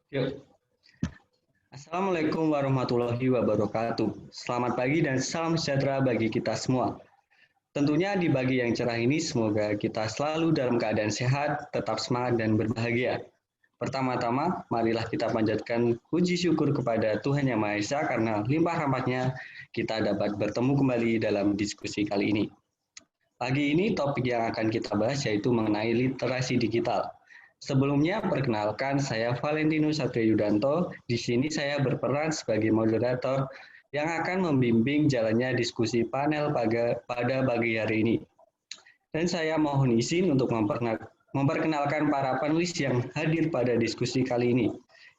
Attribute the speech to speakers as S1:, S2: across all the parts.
S1: Yuk. Assalamualaikum warahmatullahi wabarakatuh. Selamat pagi dan salam sejahtera bagi kita semua. Tentunya di pagi yang cerah ini semoga kita selalu dalam keadaan sehat, tetap semangat dan berbahagia. Pertama-tama, marilah kita panjatkan puji syukur kepada Tuhan Yang Maha Esa karena limpah rahmatnya kita dapat bertemu kembali dalam diskusi kali ini. Pagi ini topik yang akan kita bahas yaitu mengenai literasi digital. Sebelumnya, perkenalkan saya Valentinus Satrio Yudanto. Di sini saya berperan sebagai moderator yang akan membimbing jalannya diskusi panel pada pagi hari ini. Dan saya mohon izin untuk memperkenalkan para panelis yang hadir pada diskusi kali ini.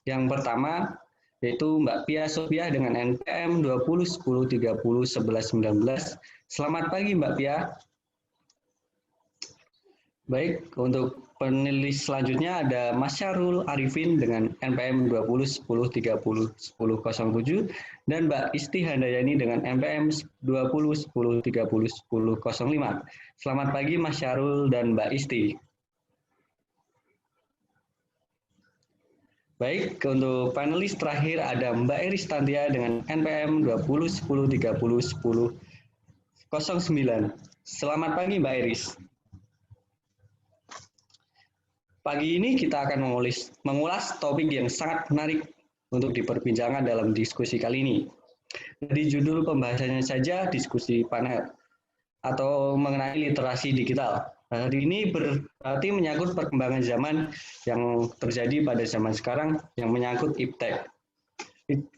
S1: Yang pertama, yaitu Mbak Pia Sophia dengan NPM 20 10 30 11 19. Selamat pagi Mbak Pia. Baik, untuk penulis selanjutnya ada Mas Syarul Arifin dengan NPM 20 10 30 10 07 dan Mbak Isti Handayani dengan NPM 20 10 30 10 05. Selamat pagi Mas Syarul dan Mbak Isti. Baik, untuk panelis terakhir ada Mbak Eris Tantia dengan NPM 20 10 30 10 09. Selamat pagi Mbak Eris. Pagi ini kita akan mengulas topik yang sangat menarik untuk diperbincangkan dalam diskusi kali ini. Dari judul pembahasannya saja, diskusi panel atau mengenai literasi digital. Hari ini berarti menyangkut perkembangan zaman yang terjadi pada zaman sekarang yang menyangkut iptek,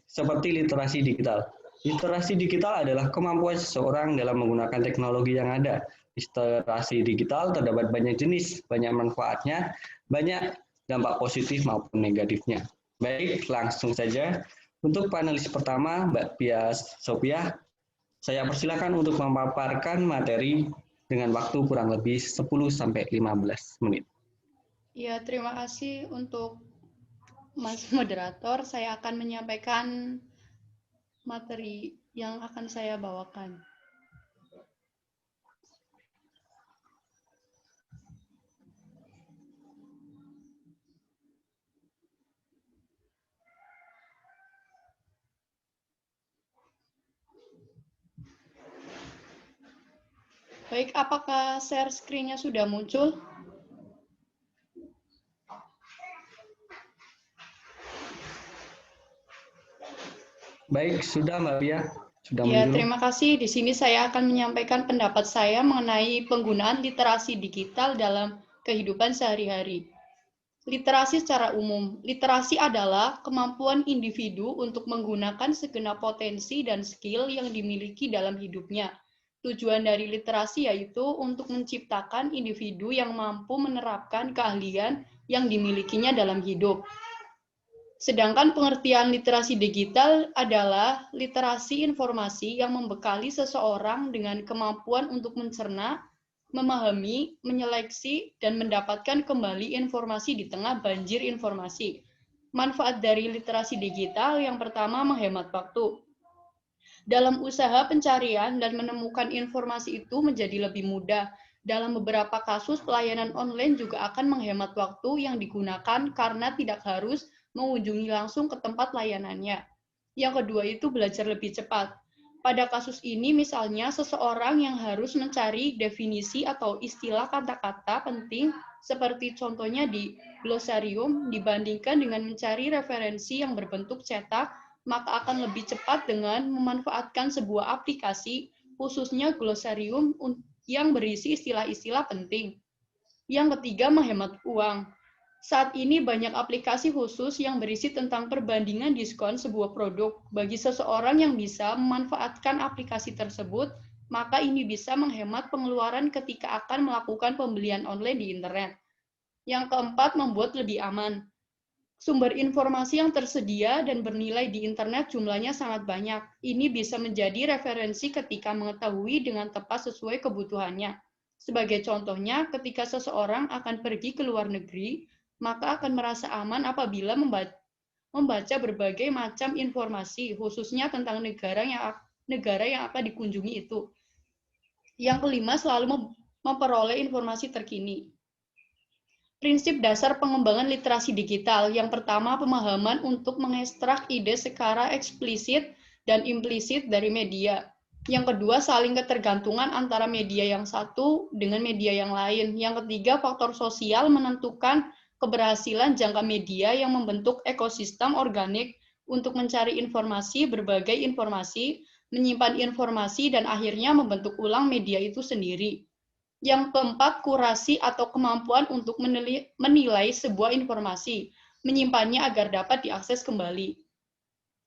S1: seperti literasi digital. Literasi digital adalah kemampuan seseorang dalam menggunakan teknologi yang ada. Literasi digital terdapat banyak jenis, banyak manfaatnya, banyak dampak positif maupun negatifnya. Baik, langsung saja. Untuk panelis pertama, Mbak Pia Sophia, saya persilakan untuk memaparkan materi dengan waktu kurang lebih 10-15 menit.
S2: Ya, terima kasih untuk Mas Moderator. Saya akan menyampaikan materi yang akan saya bawakan. Baik, apakah share screen-nya sudah muncul?
S1: Baik, sudah Mbak Pia. Sudah
S2: Ya,
S1: muncul.
S2: terima kasih. Di sini saya akan menyampaikan pendapat saya mengenai penggunaan literasi digital dalam kehidupan sehari-hari. Literasi secara umum. Literasi adalah kemampuan individu untuk menggunakan segenap potensi dan skill yang dimiliki dalam hidupnya. Tujuan dari literasi yaitu untuk menciptakan individu yang mampu menerapkan keahlian yang dimilikinya dalam hidup. Sedangkan pengertian literasi digital adalah literasi informasi yang membekali seseorang dengan kemampuan untuk mencerna, memahami, menyeleksi, dan mendapatkan kembali informasi di tengah banjir informasi. Manfaat dari literasi digital yang pertama menghemat waktu. Dalam usaha pencarian dan menemukan informasi itu menjadi lebih mudah. Dalam beberapa kasus, pelayanan online juga akan menghemat waktu yang digunakan karena tidak harus mengunjungi langsung ke tempat layanannya. Yang kedua itu belajar lebih cepat. Pada kasus ini misalnya seseorang yang harus mencari definisi atau istilah kata-kata penting seperti contohnya di glosarium dibandingkan dengan mencari referensi yang berbentuk cetak, maka akan lebih cepat dengan memanfaatkan sebuah aplikasi khususnya glosarium yang berisi istilah-istilah penting. Yang ketiga, menghemat uang. Saat ini banyak aplikasi khusus yang berisi tentang perbandingan diskon sebuah produk. Bagi seseorang yang bisa memanfaatkan aplikasi tersebut, maka ini bisa menghemat pengeluaran ketika akan melakukan pembelian online di internet. Yang keempat, membuat lebih aman. Sumber informasi yang tersedia dan bernilai di internet jumlahnya sangat banyak. Ini bisa menjadi referensi ketika mengetahui dengan tepat sesuai kebutuhannya. Sebagai contohnya, ketika seseorang akan pergi ke luar negeri, maka akan merasa aman apabila membaca berbagai macam informasi, khususnya tentang negara yang akan dikunjungi itu. Yang kelima, selalu memperoleh informasi terkini. Prinsip dasar pengembangan literasi digital. Yang pertama, pemahaman untuk mengekstrak ide secara eksplisit dan implisit dari media. Yang kedua, saling ketergantungan antara media yang satu dengan media yang lain. Yang ketiga, faktor sosial menentukan keberhasilan jangka media yang membentuk ekosistem organik untuk mencari informasi, berbagai informasi, menyimpan informasi, dan akhirnya membentuk ulang media itu sendiri. Yang keempat, kurasi atau kemampuan untuk menilai sebuah informasi, menyimpannya agar dapat diakses kembali.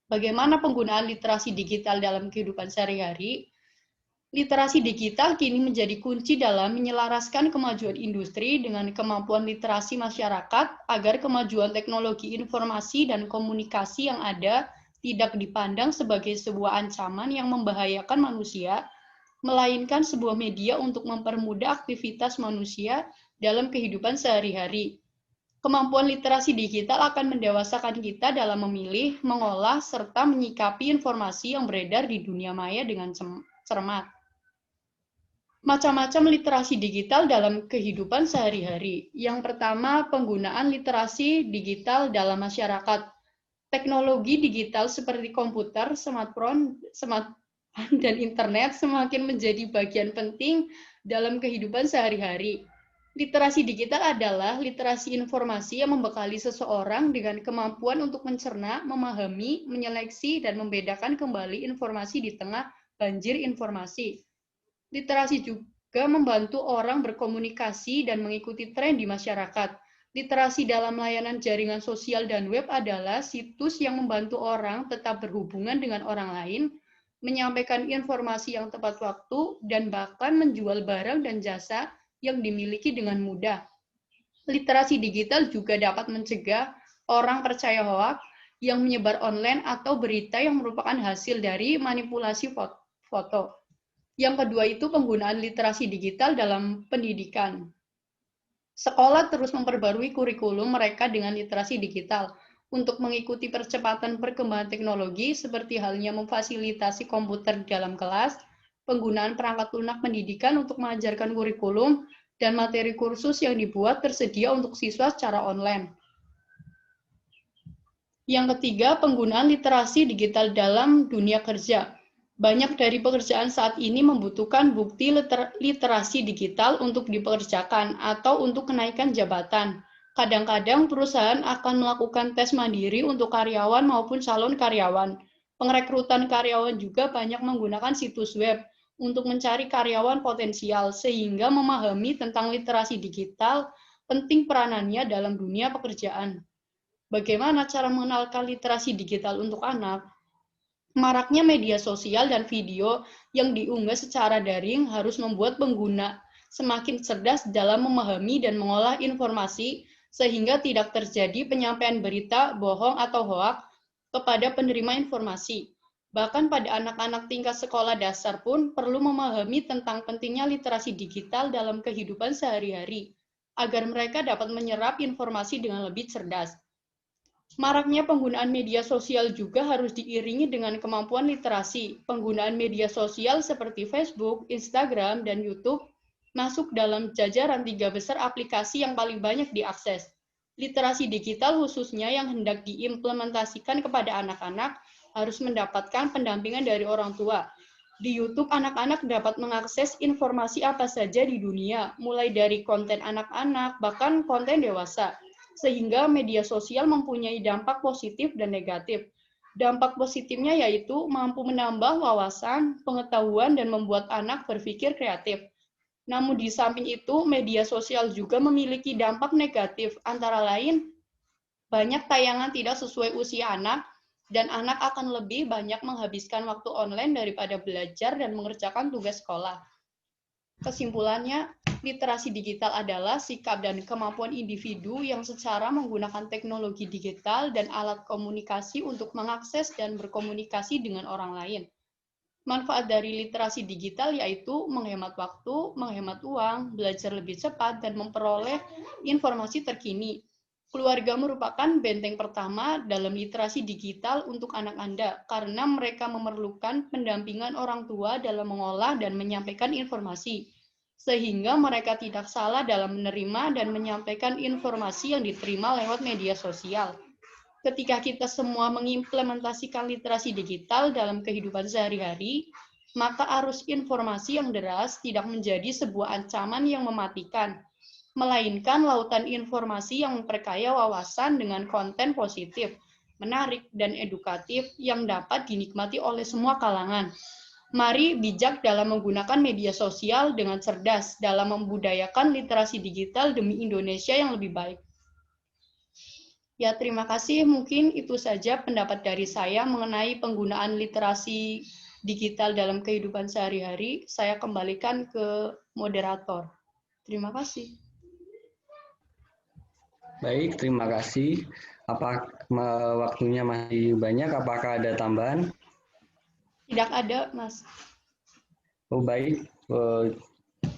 S2: Bagaimana penggunaan literasi digital dalam kehidupan sehari-hari? Literasi digital kini menjadi kunci dalam menyelaraskan kemajuan industri dengan kemampuan literasi masyarakat agar kemajuan teknologi informasi dan komunikasi yang ada tidak dipandang sebagai sebuah ancaman yang membahayakan manusia, melainkan sebuah media untuk mempermudah aktivitas manusia dalam kehidupan sehari-hari. Kemampuan literasi digital akan mendewasakan kita dalam memilih, mengolah, serta menyikapi informasi yang beredar di dunia maya dengan cermat. Macam-macam literasi digital dalam kehidupan sehari-hari. Yang pertama, penggunaan literasi digital dalam masyarakat. Teknologi digital seperti komputer, smartphone, dan internet semakin menjadi bagian penting dalam kehidupan sehari-hari. Literasi digital adalah literasi informasi yang membekali seseorang dengan kemampuan untuk mencerna, memahami, menyeleksi, dan membedakan kembali informasi di tengah banjir informasi. Literasi juga membantu orang berkomunikasi dan mengikuti tren di masyarakat. Literasi dalam layanan jaringan sosial dan web adalah situs yang membantu orang tetap berhubungan dengan orang lain, menyampaikan informasi yang tepat waktu, dan bahkan menjual barang dan jasa yang dimiliki dengan mudah. Literasi digital juga dapat mencegah orang percaya hoaks yang menyebar online atau berita yang merupakan hasil dari manipulasi foto. Yang kedua itu penggunaan literasi digital dalam pendidikan. Sekolah terus memperbarui kurikulum mereka dengan literasi digital untuk mengikuti percepatan perkembangan teknologi seperti halnya memfasilitasi komputer di dalam kelas, penggunaan perangkat lunak pendidikan untuk mengajarkan kurikulum, dan materi kursus yang dibuat tersedia untuk siswa secara online. Yang ketiga, penggunaan literasi digital dalam dunia kerja. Banyak dari pekerjaan saat ini membutuhkan bukti literasi digital untuk dipekerjakan atau untuk kenaikan jabatan. Kadang-kadang perusahaan akan melakukan tes mandiri untuk karyawan maupun calon karyawan. Pengrekrutan karyawan juga banyak menggunakan situs web untuk mencari karyawan potensial, sehingga memahami tentang literasi digital penting peranannya dalam dunia pekerjaan. Bagaimana cara mengenalkan literasi digital untuk anak? Maraknya media sosial dan video yang diunggah secara daring harus membuat pengguna semakin cerdas dalam memahami dan mengolah informasi sehingga tidak terjadi penyampaian berita, bohong, atau hoaks kepada penerima informasi. Bahkan pada anak-anak tingkat sekolah dasar pun perlu memahami tentang pentingnya literasi digital dalam kehidupan sehari-hari, agar mereka dapat menyerap informasi dengan lebih cerdas. Maraknya penggunaan media sosial juga harus diiringi dengan kemampuan literasi. Penggunaan media sosial seperti Facebook, Instagram, dan YouTube masuk dalam jajaran 3 besar aplikasi yang paling banyak diakses. Literasi digital khususnya yang hendak diimplementasikan kepada anak-anak harus mendapatkan pendampingan dari orang tua. Di YouTube, anak-anak dapat mengakses informasi apa saja di dunia, mulai dari konten anak-anak, bahkan konten dewasa. Sehingga media sosial mempunyai dampak positif dan negatif. Dampak positifnya yaitu mampu menambah wawasan, pengetahuan, dan membuat anak berpikir kreatif. Namun di samping itu, media sosial juga memiliki dampak negatif, antara lain banyak tayangan tidak sesuai usia anak, dan anak akan lebih banyak menghabiskan waktu online daripada belajar dan mengerjakan tugas sekolah. Kesimpulannya, literasi digital adalah sikap dan kemampuan individu yang secara menggunakan teknologi digital dan alat komunikasi untuk mengakses dan berkomunikasi dengan orang lain. Manfaat dari literasi digital yaitu menghemat waktu, menghemat uang, belajar lebih cepat, dan memperoleh informasi terkini. Keluarga merupakan benteng pertama dalam literasi digital untuk anak Anda karena mereka memerlukan pendampingan orang tua dalam mengolah dan menyampaikan informasi. sehingga mereka tidak salah dalam menerima dan menyampaikan informasi yang diterima lewat media sosial. Ketika kita semua mengimplementasikan literasi digital dalam kehidupan sehari-hari, maka arus informasi yang deras tidak menjadi sebuah ancaman yang mematikan, melainkan lautan informasi yang memperkaya wawasan dengan konten positif, menarik, dan edukatif yang dapat dinikmati oleh semua kalangan. Mari bijak dalam menggunakan media sosial dengan cerdas dalam membudayakan literasi digital demi Indonesia yang lebih baik. Ya, terima kasih. Mungkin itu saja pendapat dari saya mengenai penggunaan literasi digital dalam kehidupan sehari-hari. Saya kembalikan ke moderator. Terima kasih.
S1: Baik, terima kasih. Waktunya masih banyak? Apakah ada tambahan?
S2: Tidak ada, Mas.
S1: Oh, baik.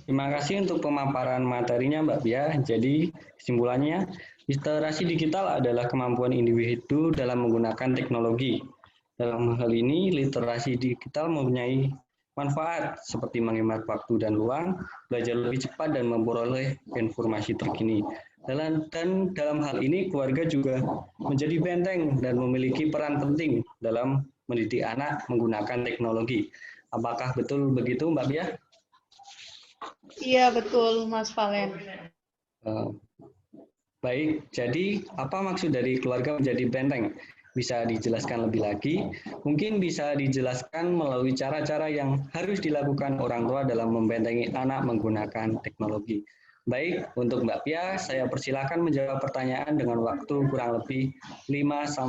S1: Terima kasih untuk pemaparan materinya, Mbak Bia. Jadi, kesimpulannya, literasi digital adalah kemampuan individu dalam menggunakan teknologi. Dalam hal ini, literasi digital mempunyai manfaat seperti menghemat waktu dan ruang, belajar lebih cepat, dan memperoleh informasi terkini. Dan dalam hal ini, keluarga juga menjadi benteng dan memiliki peran penting dalam mendidik anak menggunakan teknologi. Apakah betul begitu, Mbak Bia?
S2: Iya, betul, Mas Valen.
S1: Baik, jadi apa maksud dari keluarga menjadi benteng? Bisa dijelaskan lebih lagi? Mungkin bisa dijelaskan melalui cara-cara yang harus dilakukan orang tua dalam membentengi anak menggunakan teknologi. Baik, untuk Mbak Pia, saya persilakan menjawab pertanyaan dengan waktu kurang lebih 1-5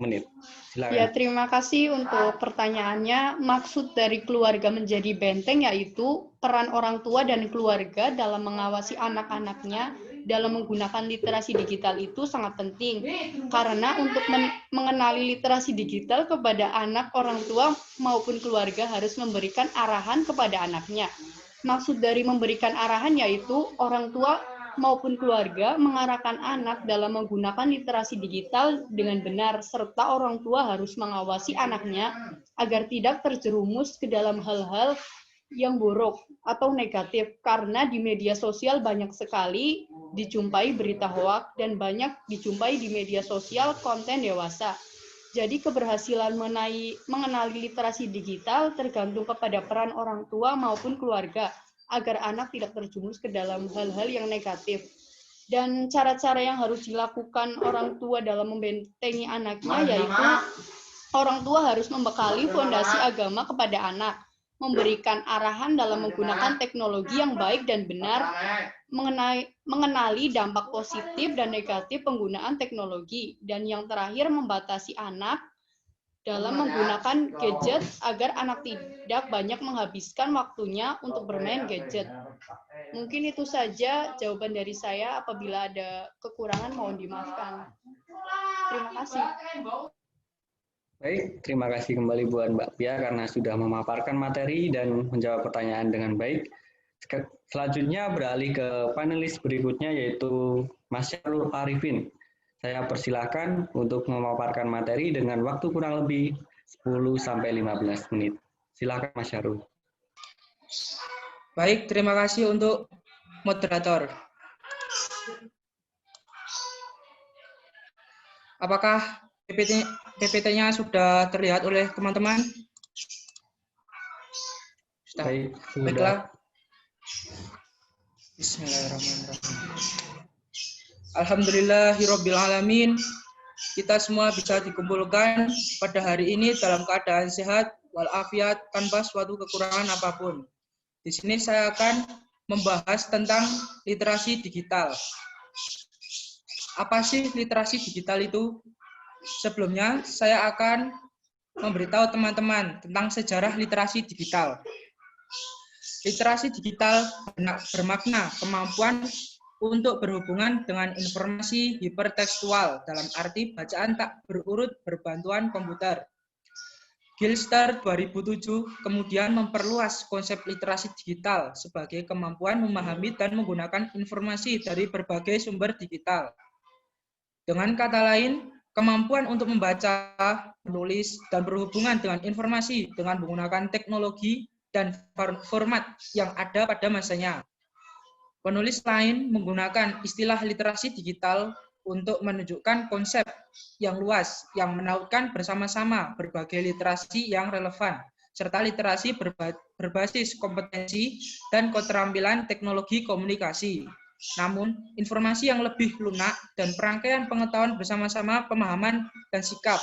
S1: menit. Silakan.
S2: Ya, terima kasih untuk pertanyaannya. Maksud dari keluarga menjadi benteng yaitu peran orang tua dan keluarga dalam mengawasi anak-anaknya dalam menggunakan literasi digital itu sangat penting. Karena untuk mengenali literasi digital kepada anak, orang tua maupun keluarga harus memberikan arahan kepada anaknya. Maksud dari memberikan arahan yaitu orang tua maupun keluarga mengarahkan anak dalam menggunakan literasi digital dengan benar, serta orang tua harus mengawasi anaknya agar tidak terjerumus ke dalam hal-hal yang buruk atau negatif, karena di media sosial banyak sekali dijumpai berita hoak dan banyak dijumpai di media sosial konten dewasa. Jadi keberhasilan mengenali literasi digital tergantung kepada peran orang tua maupun keluarga, agar anak tidak terjerumus ke dalam hal-hal yang negatif. Dan cara-cara yang harus dilakukan orang tua dalam membentengi anaknya yaitu orang tua harus membekali fondasi agama kepada anak, memberikan arahan dalam menggunakan teknologi yang baik dan benar, mengenali dampak positif dan negatif penggunaan teknologi, dan yang terakhir membatasi anak dalam menggunakan gadget agar anak tidak banyak menghabiskan waktunya untuk bermain gadget. Mungkin itu saja jawaban dari saya. Apabila ada kekurangan mohon dimaafkan. Terima kasih.
S1: Baik, terima kasih kembali buat Mbak Pia karena sudah memaparkan materi dan menjawab pertanyaan dengan baik. Selanjutnya beralih ke panelis berikutnya yaitu Mas Syarul Arifin. Saya persilahkan untuk memaparkan materi dengan waktu kurang lebih 10-15 menit. Silakan Mas Syarul.
S3: Baik, terima kasih untuk moderator. Apakah PPT-nya sudah terlihat oleh teman-teman? Sudah. Baiklah. Bismillahirrahmanirrahim. Alhamdulillahirrabbilalamin. Kita semua bisa dikumpulkan pada hari ini dalam keadaan sehat walafiat tanpa suatu kekurangan apapun. Di sini saya akan membahas tentang literasi digital. Apa sih literasi digital itu? Sebelumnya saya akan memberitahu teman-teman tentang sejarah literasi digital. Literasi digital bermakna kemampuan untuk berhubungan dengan informasi hipertekstual dalam arti bacaan tak berurut berbantuan komputer. Gilster 2007 kemudian memperluas konsep literasi digital sebagai kemampuan memahami dan menggunakan informasi dari berbagai sumber digital. Dengan kata lain, kemampuan untuk membaca, menulis, dan berhubungan dengan informasi dengan menggunakan teknologi dan format yang ada pada masanya. Penulis lain menggunakan istilah literasi digital untuk menunjukkan konsep yang luas yang menautkan bersama-sama berbagai literasi yang relevan, serta literasi berbasis kompetensi dan keterampilan teknologi komunikasi. Namun, informasi yang lebih lunak dan perangkaian pengetahuan bersama-sama pemahaman dan sikap.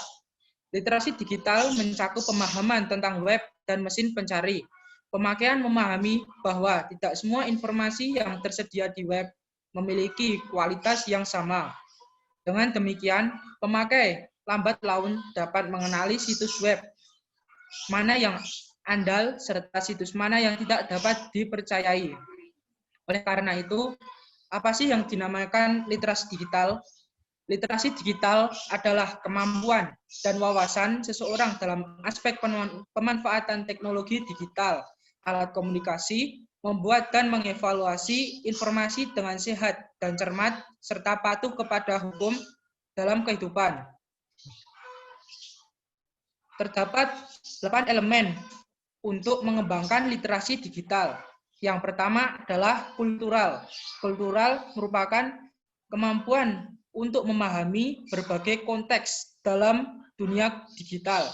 S3: Literasi digital mencakup pemahaman tentang web dan mesin pencari. Pemakaian memahami bahwa tidak semua informasi yang tersedia di web memiliki kualitas yang sama. Dengan demikian, pemakai lambat laun dapat mengenali situs web mana yang andal serta situs mana yang tidak dapat dipercayai. Oleh karena itu, apa sih yang dinamakan literasi digital? Literasi digital adalah kemampuan dan wawasan seseorang dalam aspek pemanfaatan teknologi digital, alat komunikasi, membuat dan mengevaluasi informasi dengan sehat dan cermat, serta patuh kepada hukum dalam kehidupan. Terdapat 8 elemen untuk mengembangkan literasi digital. Yang pertama adalah kultural. Kultural merupakan kemampuan untuk memahami berbagai konteks dalam dunia digital.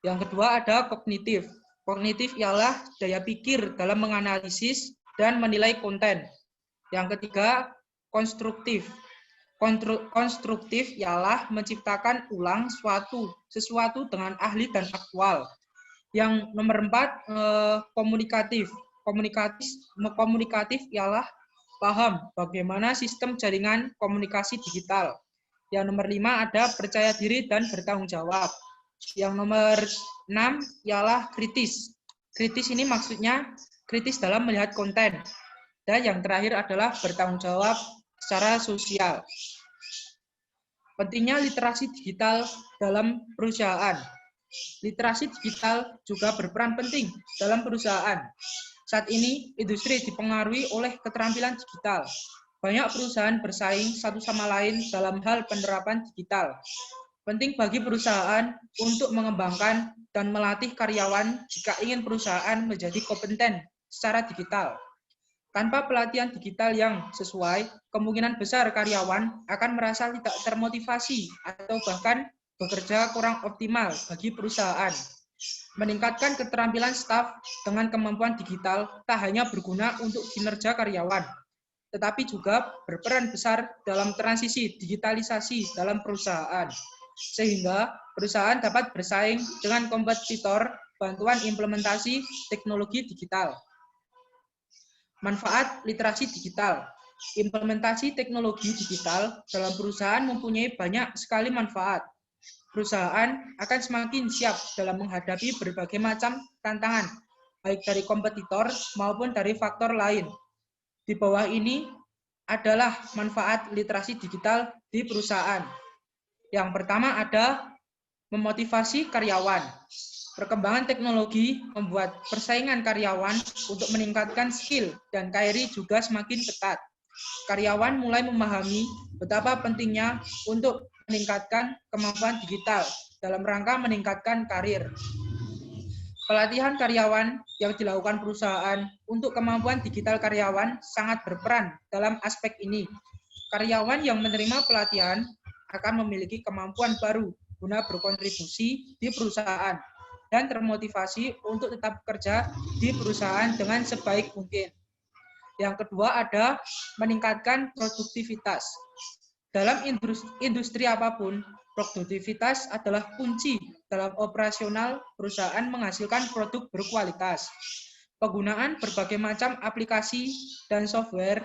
S3: Yang kedua ada kognitif. Kognitif ialah daya pikir dalam menganalisis dan menilai konten. Yang ketiga, konstruktif. Konstruktif ialah menciptakan ulang sesuatu dengan ahli dan aktual. Yang nomor 4, komunikatif. Komunikatif ialah paham bagaimana sistem jaringan komunikasi digital. Yang nomor 5 ada percaya diri dan bertanggung jawab. Yang nomor 6 ialah kritis. Kritis ini maksudnya kritis dalam melihat konten. Dan yang terakhir adalah bertanggung jawab secara sosial. Pentingnya literasi digital dalam perusahaan. Literasi digital juga berperan penting dalam perusahaan. Saat ini, industri dipengaruhi oleh keterampilan digital. Banyak perusahaan bersaing satu sama lain dalam hal penerapan digital. Penting bagi perusahaan untuk mengembangkan dan melatih karyawan jika ingin perusahaan menjadi kompeten secara digital. Tanpa pelatihan digital yang sesuai, kemungkinan besar karyawan akan merasa tidak termotivasi atau bahkan bekerja kurang optimal bagi perusahaan. Meningkatkan keterampilan staf dengan kemampuan digital tak hanya berguna untuk kinerja karyawan, tetapi juga berperan besar dalam transisi digitalisasi dalam perusahaan, sehingga perusahaan dapat bersaing dengan kompetitor bantuan implementasi teknologi digital. Manfaat literasi digital. Implementasi teknologi digital dalam perusahaan mempunyai banyak sekali manfaat. Perusahaan akan semakin siap dalam menghadapi berbagai macam tantangan, baik dari kompetitor maupun dari faktor lain. Di bawah ini adalah manfaat literasi digital di perusahaan. Yang pertama ada memotivasi karyawan. Perkembangan teknologi membuat persaingan karyawan untuk meningkatkan skill dan karir juga semakin ketat. Karyawan mulai memahami betapa pentingnya untuk meningkatkan kemampuan digital dalam rangka meningkatkan karir. Pelatihan karyawan yang dilakukan perusahaan untuk kemampuan digital karyawan sangat berperan dalam aspek ini. Karyawan yang menerima pelatihan akan memiliki kemampuan baru guna berkontribusi di perusahaan dan termotivasi untuk tetap bekerja di perusahaan dengan sebaik mungkin. Yang kedua ada meningkatkan produktivitas. Dalam industri apapun, produktivitas adalah kunci dalam operasional perusahaan menghasilkan produk berkualitas. Penggunaan berbagai macam aplikasi dan software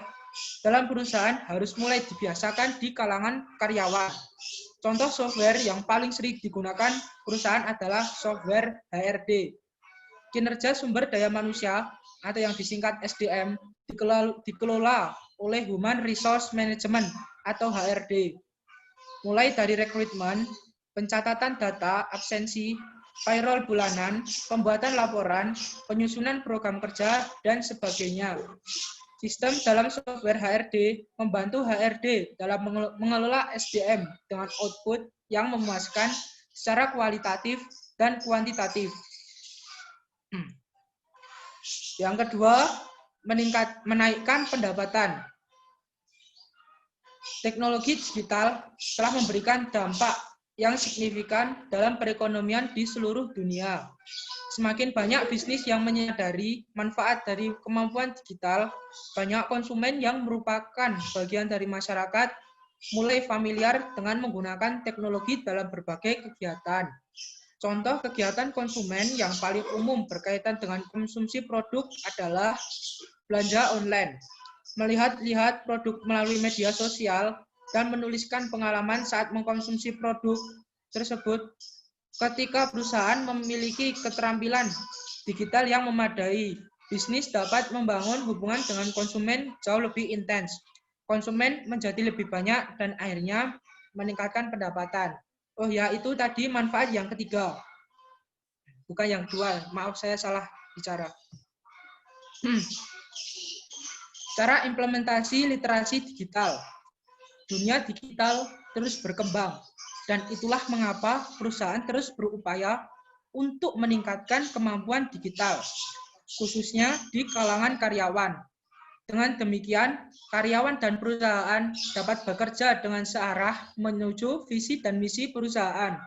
S3: dalam perusahaan harus mulai dibiasakan di kalangan karyawan. Contoh software yang paling sering digunakan perusahaan adalah software HRD. Kinerja sumber daya manusia atau yang disingkat SDM dikelola oleh Human Resource Management atau HRD. Mulai dari rekrutmen, pencatatan data, absensi, payroll bulanan, pembuatan laporan, penyusunan program kerja, dan sebagainya. Sistem dalam software HRD membantu HRD dalam mengelola SDM dengan output yang memuaskan secara kualitatif dan kuantitatif. Yang kedua, menaikkan pendapatan. Teknologi digital telah memberikan dampak yang signifikan dalam perekonomian di seluruh dunia. Semakin banyak bisnis yang menyadari manfaat dari kemampuan digital, banyak konsumen yang merupakan bagian dari masyarakat mulai familiar dengan menggunakan teknologi dalam berbagai kegiatan. Contoh kegiatan konsumen yang paling umum berkaitan dengan konsumsi produk adalah belanja online, melihat-lihat produk melalui media sosial, dan menuliskan pengalaman saat mengkonsumsi produk tersebut. Ketika perusahaan memiliki keterampilan digital yang memadai, bisnis dapat membangun hubungan dengan konsumen jauh lebih intens. Konsumen menjadi lebih banyak dan akhirnya meningkatkan pendapatan. Oh ya, itu tadi manfaat yang ketiga. Bukan yang kedua, maaf saya salah bicara. Cara implementasi literasi digital. Dunia digital terus berkembang, dan itulah mengapa perusahaan terus berupaya untuk meningkatkan kemampuan digital, khususnya di kalangan karyawan. Dengan demikian, karyawan dan perusahaan dapat bekerja dengan searah menuju visi dan misi perusahaan.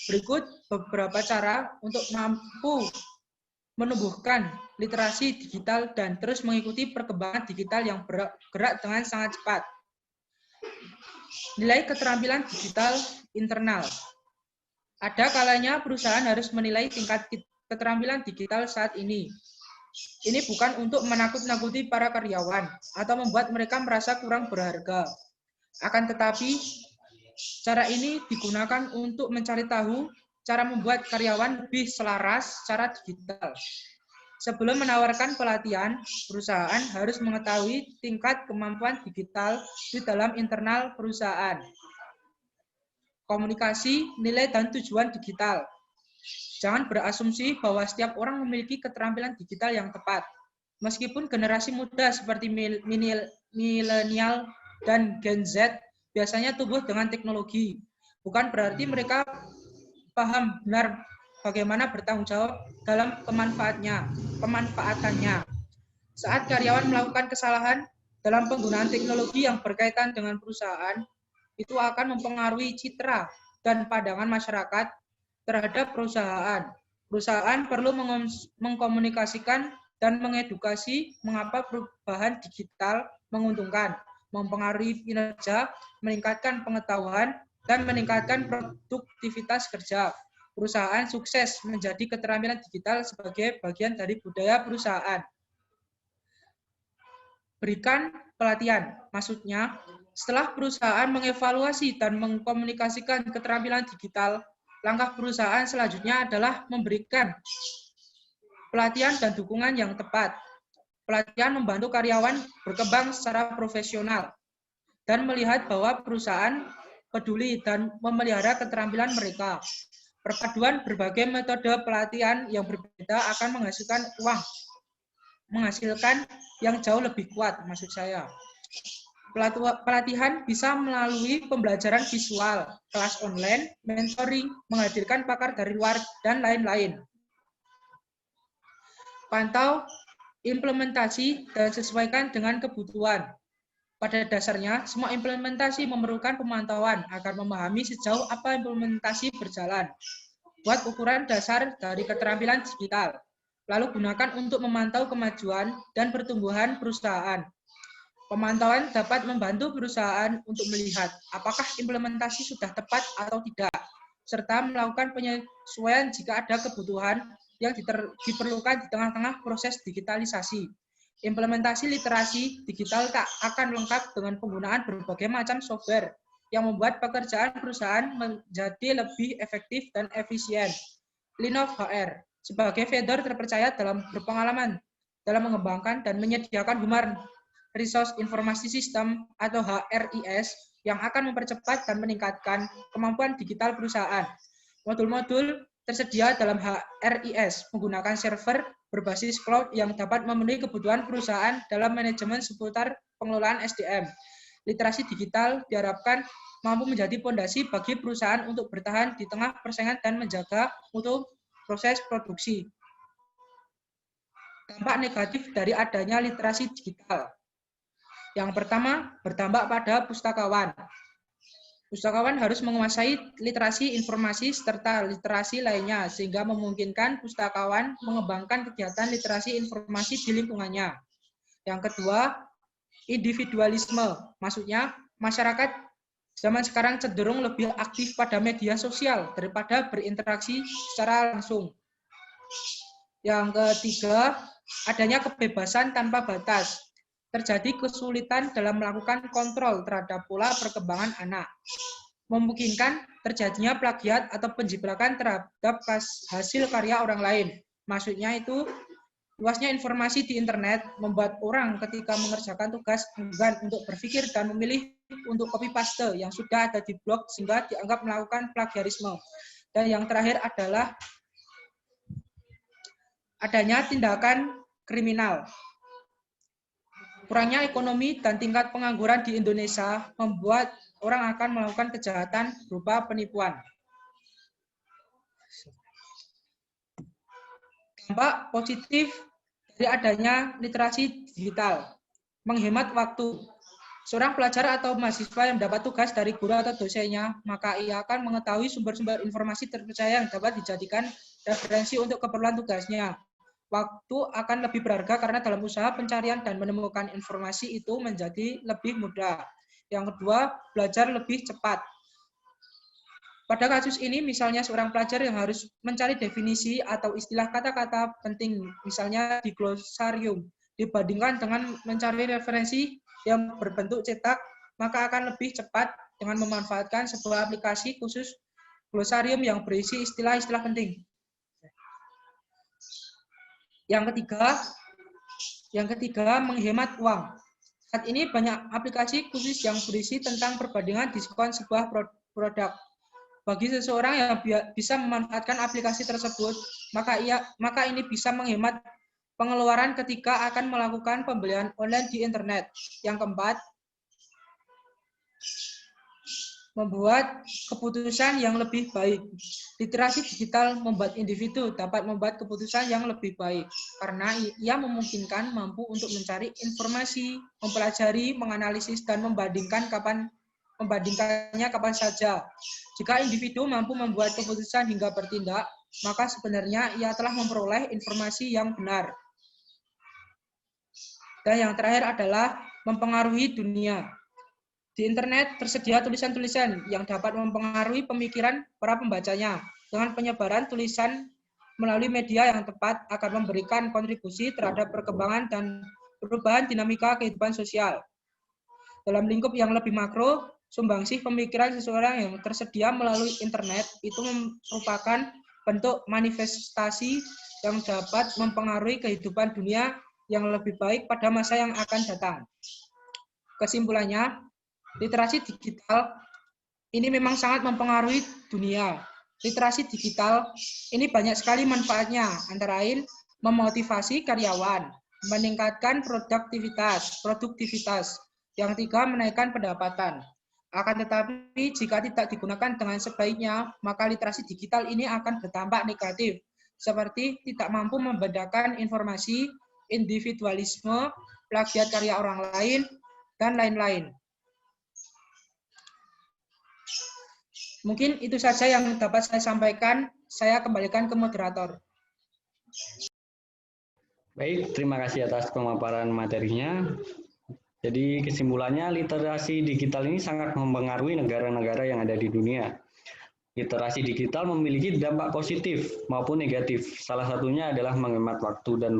S3: Berikut beberapa cara untuk mampu menumbuhkan literasi digital dan terus mengikuti perkembangan digital yang bergerak dengan sangat cepat. Nilai keterampilan digital internal. Ada kalanya perusahaan harus menilai tingkat keterampilan digital saat ini. Ini bukan untuk menakut-nakuti para karyawan atau membuat mereka merasa kurang berharga. Akan tetapi, cara ini digunakan untuk mencari tahu cara membuat karyawan lebih selaras secara digital. Sebelum menawarkan pelatihan, perusahaan harus mengetahui tingkat kemampuan digital di dalam internal perusahaan. Komunikasi, nilai, dan tujuan digital. Jangan berasumsi bahwa setiap orang memiliki keterampilan digital yang tepat. Meskipun generasi muda seperti milenial dan Gen Z biasanya tumbuh dengan teknologi, bukan berarti mereka paham benar bagaimana bertanggung jawab dalam pemanfaatannya. Saat karyawan melakukan kesalahan dalam penggunaan teknologi yang berkaitan dengan perusahaan, itu akan mempengaruhi citra dan pandangan masyarakat terhadap perusahaan. Perusahaan perlu mengkomunikasikan dan mengedukasi mengapa perubahan digital menguntungkan, mempengaruhi kinerja, meningkatkan pengetahuan, dan meningkatkan produktivitas kerja. Perusahaan sukses menjadi keterampilan digital sebagai bagian dari budaya perusahaan. Berikan pelatihan, maksudnya setelah perusahaan mengevaluasi dan mengkomunikasikan keterampilan digital, langkah perusahaan selanjutnya adalah memberikan pelatihan dan dukungan yang tepat. Pelatihan membantu karyawan berkembang secara profesional dan melihat bahwa perusahaan peduli dan memelihara keterampilan mereka. Perpaduan berbagai metode pelatihan yang berbeda akan menghasilkan yang jauh lebih kuat, maksud saya. Pelatihan bisa melalui pembelajaran visual, kelas online, mentoring, menghadirkan pakar dari luar, dan lain-lain. Pantau implementasi dan sesuaikan dengan kebutuhan. Pada dasarnya, semua implementasi memerlukan pemantauan agar memahami sejauh apa implementasi berjalan. Buat ukuran dasar dari keterampilan digital, lalu gunakan untuk memantau kemajuan dan pertumbuhan perusahaan. Pemantauan dapat membantu perusahaan untuk melihat apakah implementasi sudah tepat atau tidak, serta melakukan penyesuaian jika ada kebutuhan yang diperlukan di tengah-tengah proses digitalisasi. Implementasi literasi digital tak akan lengkap dengan penggunaan berbagai macam software yang membuat pekerjaan perusahaan menjadi lebih efektif dan efisien. Linov HR sebagai vendor terpercaya dalam berpengalaman dalam mengembangkan dan menyediakan Human Resource Informasi System atau HRIS yang akan mempercepat dan meningkatkan kemampuan digital perusahaan. Modul-modul tersedia dalam HRIS menggunakan server berbasis cloud yang dapat memenuhi kebutuhan perusahaan dalam manajemen seputar pengelolaan SDM. Literasi digital diharapkan mampu menjadi fondasi bagi perusahaan untuk bertahan di tengah persaingan dan menjaga mutu proses produksi. Dampak negatif dari adanya literasi digital. Yang pertama, berdampak pada pustakawan. Pustakawan harus menguasai literasi informasi serta literasi lainnya, sehingga memungkinkan pustakawan mengembangkan kegiatan literasi informasi di lingkungannya. Yang kedua, individualisme. Maksudnya, masyarakat zaman sekarang cenderung lebih aktif pada media sosial daripada berinteraksi secara langsung. Yang ketiga, adanya kebebasan tanpa batas. Terjadi kesulitan dalam melakukan kontrol terhadap pola perkembangan anak. Memungkinkan terjadinya plagiat atau penjiplakan terhadap hasil karya orang lain. Maksudnya itu, luasnya informasi di internet membuat orang ketika mengerjakan tugas enggan untuk berpikir dan memilih untuk copy paste yang sudah ada di blog sehingga dianggap melakukan plagiarisme. Dan yang terakhir adalah adanya tindakan kriminal. Kurangnya ekonomi dan tingkat pengangguran di Indonesia membuat orang akan melakukan kejahatan berupa penipuan. Dampak positif dari adanya literasi digital, menghemat waktu. Seorang pelajar atau mahasiswa yang dapat tugas dari guru atau dosennya, maka ia akan mengetahui sumber-sumber informasi terpercaya yang dapat dijadikan referensi untuk keperluan tugasnya. Waktu akan lebih berharga karena dalam usaha pencarian dan menemukan informasi itu menjadi lebih mudah. Yang kedua, belajar lebih cepat. Pada kasus ini, misalnya seorang pelajar yang harus mencari definisi atau istilah kata-kata penting, misalnya di glosarium, dibandingkan dengan mencari referensi yang berbentuk cetak, maka akan lebih cepat dengan memanfaatkan sebuah aplikasi khusus glosarium yang berisi istilah-istilah penting. Yang ketiga, menghemat uang. Saat ini banyak aplikasi khusus yang berisi tentang perbandingan diskon sebuah produk. Bagi seseorang yang bisa memanfaatkan aplikasi tersebut, maka ini bisa menghemat pengeluaran ketika akan melakukan pembelian online di internet. Yang keempat, membuat keputusan yang lebih baik. Literasi digital membuat individu dapat membuat keputusan yang lebih baik karena ia memungkinkan mampu untuk mencari informasi, mempelajari, menganalisis, dan membandingkannya kapan saja. Jika individu mampu membuat keputusan hingga bertindak, maka sebenarnya ia telah memperoleh informasi yang benar. Dan yang terakhir adalah mempengaruhi dunia. Di internet tersedia tulisan-tulisan yang dapat mempengaruhi pemikiran para pembacanya. Dengan penyebaran tulisan melalui media yang tepat akan memberikan kontribusi terhadap perkembangan dan perubahan dinamika kehidupan sosial. Dalam lingkup yang lebih makro, sumbangsih pemikiran seseorang yang tersedia melalui internet itu merupakan bentuk manifestasi yang dapat mempengaruhi kehidupan dunia yang lebih baik pada masa yang akan datang. Kesimpulannya, literasi digital ini memang sangat mempengaruhi dunia. Literasi digital ini banyak sekali manfaatnya, antara lain memotivasi karyawan, meningkatkan produktivitas. Yang tiga, menaikkan pendapatan. Akan tetapi, jika tidak digunakan dengan sebaiknya, maka literasi digital ini akan berdampak negatif, seperti tidak mampu membedakan informasi, individualisme, plagiat karya orang lain, dan lain-lain. Mungkin itu saja yang dapat saya sampaikan. Saya kembalikan ke moderator.
S1: Baik, terima kasih atas pemaparan materinya. Jadi kesimpulannya, literasi digital ini sangat mempengaruhi negara-negara yang ada di dunia. Literasi digital memiliki dampak positif maupun negatif. Salah satunya adalah menghemat waktu dan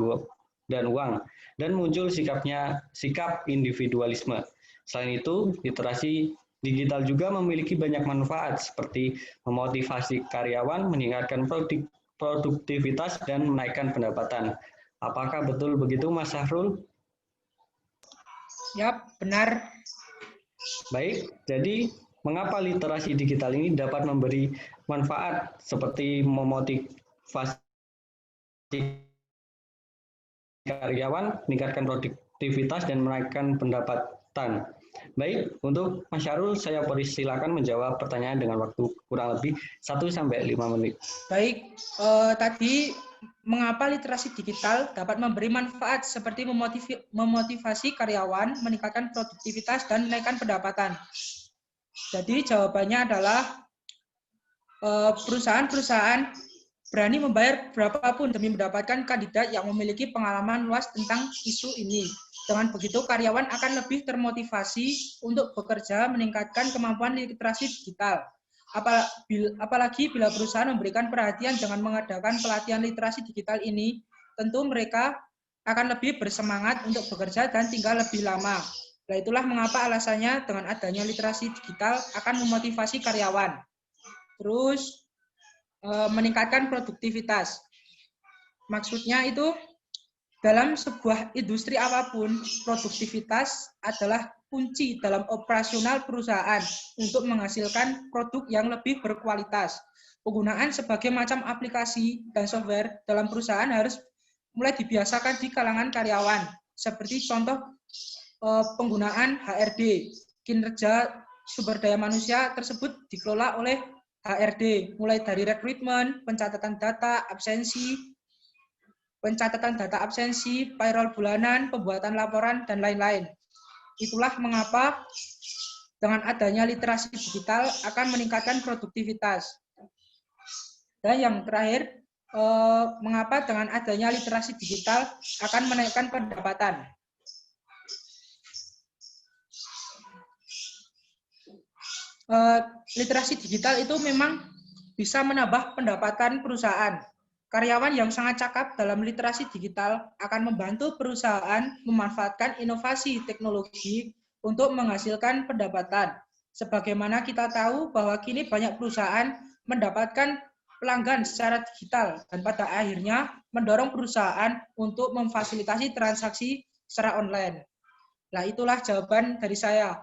S1: uang, dan muncul sikap individualisme. Selain itu, literasi digital juga memiliki banyak manfaat seperti memotivasi karyawan, meningkatkan produktivitas, dan menaikkan pendapatan. Apakah betul begitu, Mas Sahrul?
S3: Ya, benar.
S1: Baik, jadi mengapa literasi digital ini dapat memberi manfaat seperti memotivasi karyawan, meningkatkan produktivitas, dan menaikkan pendapatan? Baik, untuk Mas Syarul, saya persilakan menjawab pertanyaan dengan waktu kurang lebih 1-5 menit.
S3: Baik, tadi mengapa literasi digital dapat memberi manfaat seperti memotivasi karyawan, meningkatkan produktivitas, dan menaikkan pendapatan. Jadi jawabannya adalah perusahaan-perusahaan berani membayar berapapun demi mendapatkan kandidat yang memiliki pengalaman luas tentang isu ini. Dengan begitu, karyawan akan lebih termotivasi untuk bekerja, meningkatkan kemampuan literasi digital. Apalagi bila perusahaan memberikan perhatian dengan mengadakan pelatihan literasi digital ini, tentu mereka akan lebih bersemangat untuk bekerja dan tinggal lebih lama. Nah, itulah mengapa alasannya dengan adanya literasi digital akan memotivasi karyawan. Terus, meningkatkan produktivitas. Maksudnya itu, dalam sebuah industri apapun, produktivitas adalah kunci dalam operasional perusahaan untuk menghasilkan produk yang lebih berkualitas. Penggunaan sebagai macam aplikasi dan software dalam perusahaan harus mulai dibiasakan di kalangan karyawan. Seperti contoh penggunaan HRD, kinerja sumber daya manusia tersebut dikelola oleh HRD, mulai dari rekrutmen, pencatatan data absensi, payroll bulanan, pembuatan laporan, dan lain-lain. Itulah mengapa dengan adanya literasi digital akan meningkatkan produktivitas. Dan yang terakhir, mengapa dengan adanya literasi digital akan menaikkan pendapatan. Literasi digital itu memang bisa menambah pendapatan perusahaan. Karyawan yang sangat cakap dalam literasi digital akan membantu perusahaan memanfaatkan inovasi teknologi untuk menghasilkan pendapatan. Sebagaimana kita tahu bahwa kini banyak perusahaan mendapatkan pelanggan secara digital dan pada akhirnya mendorong perusahaan untuk memfasilitasi transaksi secara online. Nah, itulah jawaban dari saya.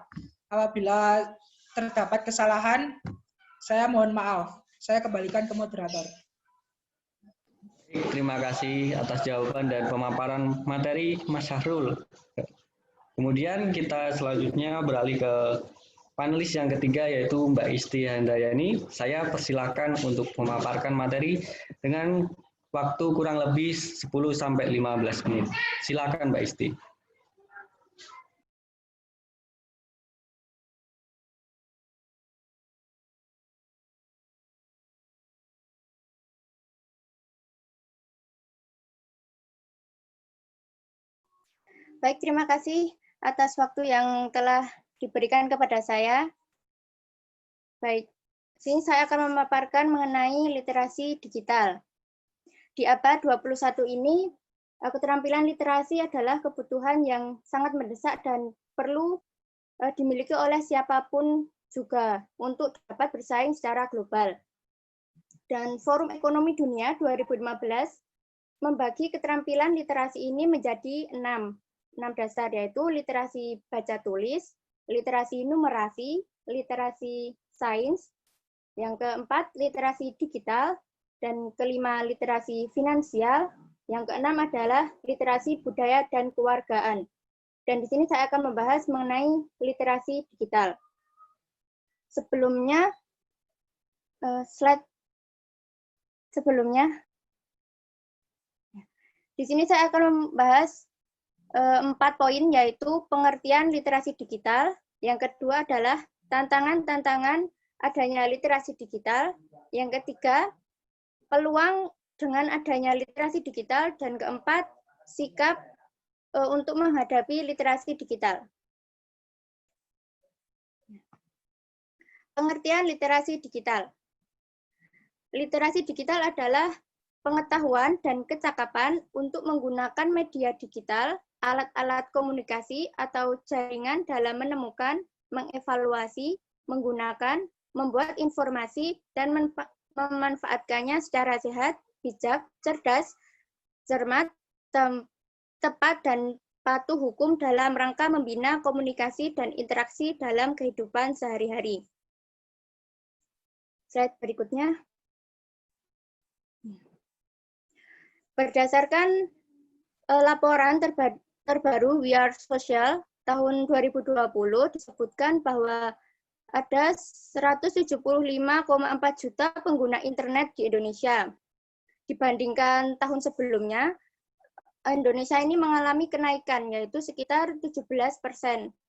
S3: Apabila terdapat kesalahan, saya mohon maaf. Saya kembalikan ke moderator.
S1: Terima kasih atas jawaban dan pemaparan materi Mas Syahrul. Kemudian kita selanjutnya beralih ke panelis yang ketiga yaitu Mbak Isti Handayani. Saya persilakan untuk memaparkan materi dengan waktu kurang lebih 10-15 menit. Silakan Mbak Isti.
S4: Baik, terima kasih atas waktu yang telah diberikan kepada saya. Baik, sini saya akan memaparkan mengenai literasi digital. Di abad 21 ini, keterampilan literasi adalah kebutuhan yang sangat mendesak dan perlu dimiliki oleh siapapun juga untuk dapat bersaing secara global. Dan Forum Ekonomi Dunia 2015 membagi keterampilan literasi ini menjadi 6 dasar, yaitu literasi baca tulis, literasi numerasi, literasi sains, yang keempat literasi digital, dan kelima literasi finansial, yang keenam adalah literasi budaya dan kewargaan. Dan di sini saya akan membahas mengenai literasi digital. Sebelumnya, slide sebelumnya, di sini saya akan membahas 4 poin, yaitu pengertian literasi digital. Yang kedua adalah tantangan-tantangan adanya literasi digital. Yang ketiga, peluang dengan adanya literasi digital. Dan keempat, sikap untuk menghadapi literasi digital. Pengertian literasi digital. Literasi digital adalah pengetahuan dan kecakapan untuk menggunakan media digital, alat-alat komunikasi atau jaringan dalam menemukan, mengevaluasi, menggunakan, membuat informasi, dan memanfaatkannya secara sehat, bijak, cerdas, cermat, tepat, dan patuh hukum dalam rangka membina komunikasi dan interaksi dalam kehidupan sehari-hari. Slide berikutnya. Berdasarkan laporan terbaru We Are Social tahun 2020 disebutkan bahwa ada 175,4 juta pengguna internet di Indonesia. dibandingkan tahun sebelumnya, Indonesia ini mengalami kenaikan, yaitu sekitar 17%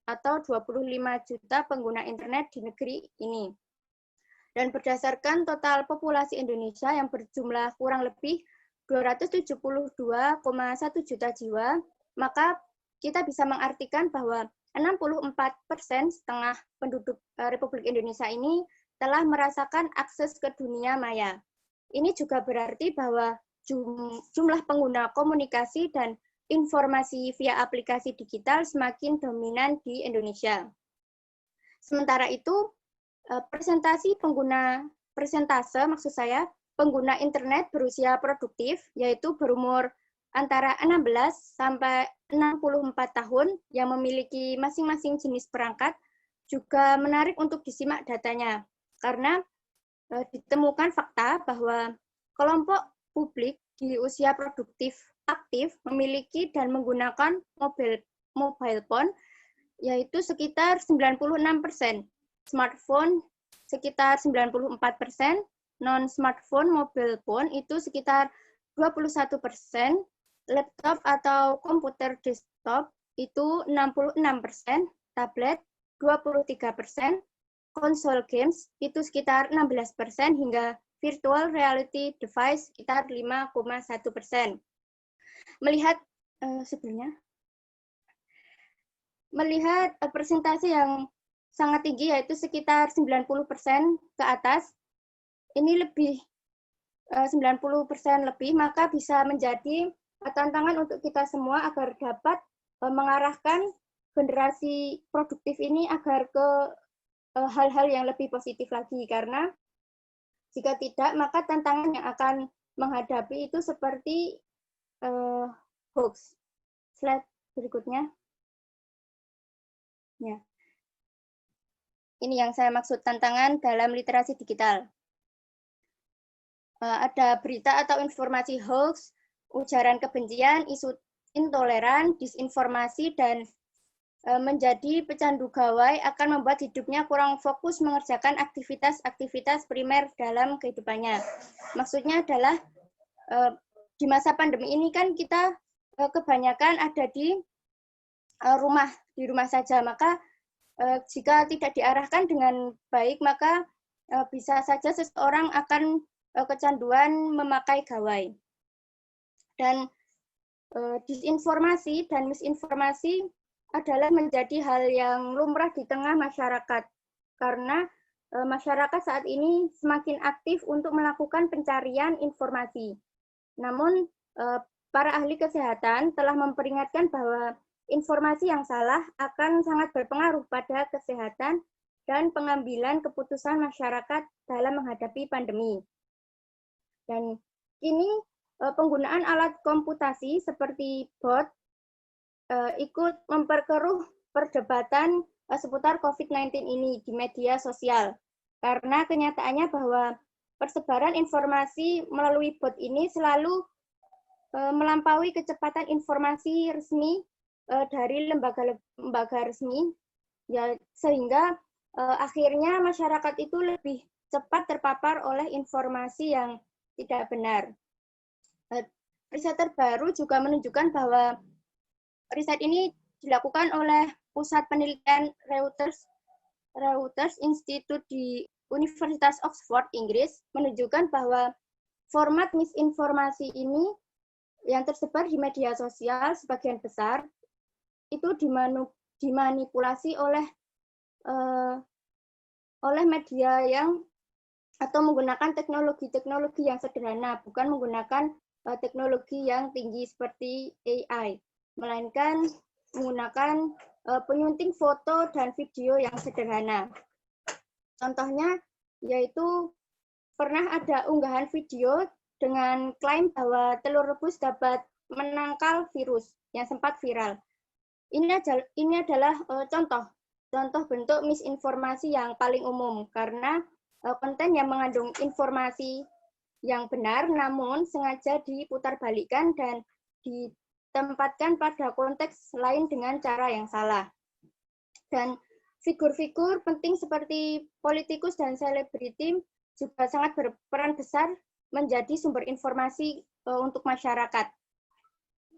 S4: atau 25 juta pengguna internet di negeri ini. Dan berdasarkan total populasi Indonesia yang berjumlah kurang lebih 272,1 juta jiwa, maka kita bisa mengartikan bahwa 64% setengah penduduk Republik Indonesia ini telah merasakan akses ke dunia maya. Ini juga berarti bahwa jumlah pengguna komunikasi dan informasi via aplikasi digital semakin dominan di Indonesia. Sementara itu, persentase pengguna internet berusia produktif, yaitu berumur antara 16 sampai 64 tahun yang memiliki masing-masing jenis perangkat, juga menarik untuk disimak datanya, karena ditemukan fakta bahwa kelompok publik di usia produktif aktif memiliki dan menggunakan mobile phone, yaitu sekitar 96%, smartphone sekitar 94%, non-smartphone mobile phone itu sekitar 21%, laptop atau komputer desktop itu 66%, tablet 23%, konsol games itu sekitar 16%, hingga virtual reality device sekitar 5,1%. Melihat persentase yang sangat tinggi, yaitu sekitar 90% ke atas, ini lebih 90% lebih, maka bisa menjadi tantangan untuk kita semua agar dapat mengarahkan generasi produktif ini agar ke hal-hal yang lebih positif lagi, karena jika tidak, maka tantangan yang akan menghadapi itu seperti hoax. Slide berikutnya. Ya. Ini yang saya maksud tantangan dalam literasi digital. Ada berita atau informasi hoax, ujaran kebencian, isu intoleran, disinformasi, dan menjadi pecandu gawai akan membuat hidupnya kurang fokus mengerjakan aktivitas-aktivitas primer dalam kehidupannya. Maksudnya adalah di masa pandemi ini kan kita kebanyakan ada di rumah saja, maka jika tidak diarahkan dengan baik, maka bisa saja seseorang akan kecanduan memakai gawai. Dan disinformasi dan misinformasi adalah menjadi hal yang lumrah di tengah masyarakat, karena masyarakat saat ini semakin aktif untuk melakukan pencarian informasi. Namun, para ahli kesehatan telah memperingatkan bahwa informasi yang salah akan sangat berpengaruh pada kesehatan dan pengambilan keputusan masyarakat dalam menghadapi pandemi. Dan kini penggunaan alat komputasi seperti bot ikut memperkeruh perdebatan seputar COVID-19 ini di media sosial. Karena kenyataannya bahwa persebaran informasi melalui bot ini selalu melampaui kecepatan informasi resmi dari lembaga resmi, ya, sehingga akhirnya masyarakat itu lebih cepat terpapar oleh informasi yang tidak benar. Riset terbaru juga menunjukkan bahwa riset ini dilakukan oleh Pusat Penelitian Reuters Institute di Universitas Oxford, Inggris, menunjukkan bahwa format misinformasi ini yang tersebar di media sosial sebagian besar itu dimanipulasi oleh media yang atau menggunakan teknologi yang sederhana, bukan menggunakan teknologi yang tinggi seperti AI, melainkan menggunakan penyunting foto dan video yang sederhana. Contohnya yaitu pernah ada unggahan video dengan klaim bahwa telur rebus dapat menangkal virus yang sempat viral. Ini adalah contoh bentuk misinformasi yang paling umum, karena konten yang mengandung informasi yang benar namun sengaja diputarbalikkan dan ditempatkan pada konteks lain dengan cara yang salah. Dan figur-figur penting seperti politikus dan selebriti juga sangat berperan besar menjadi sumber informasi untuk masyarakat.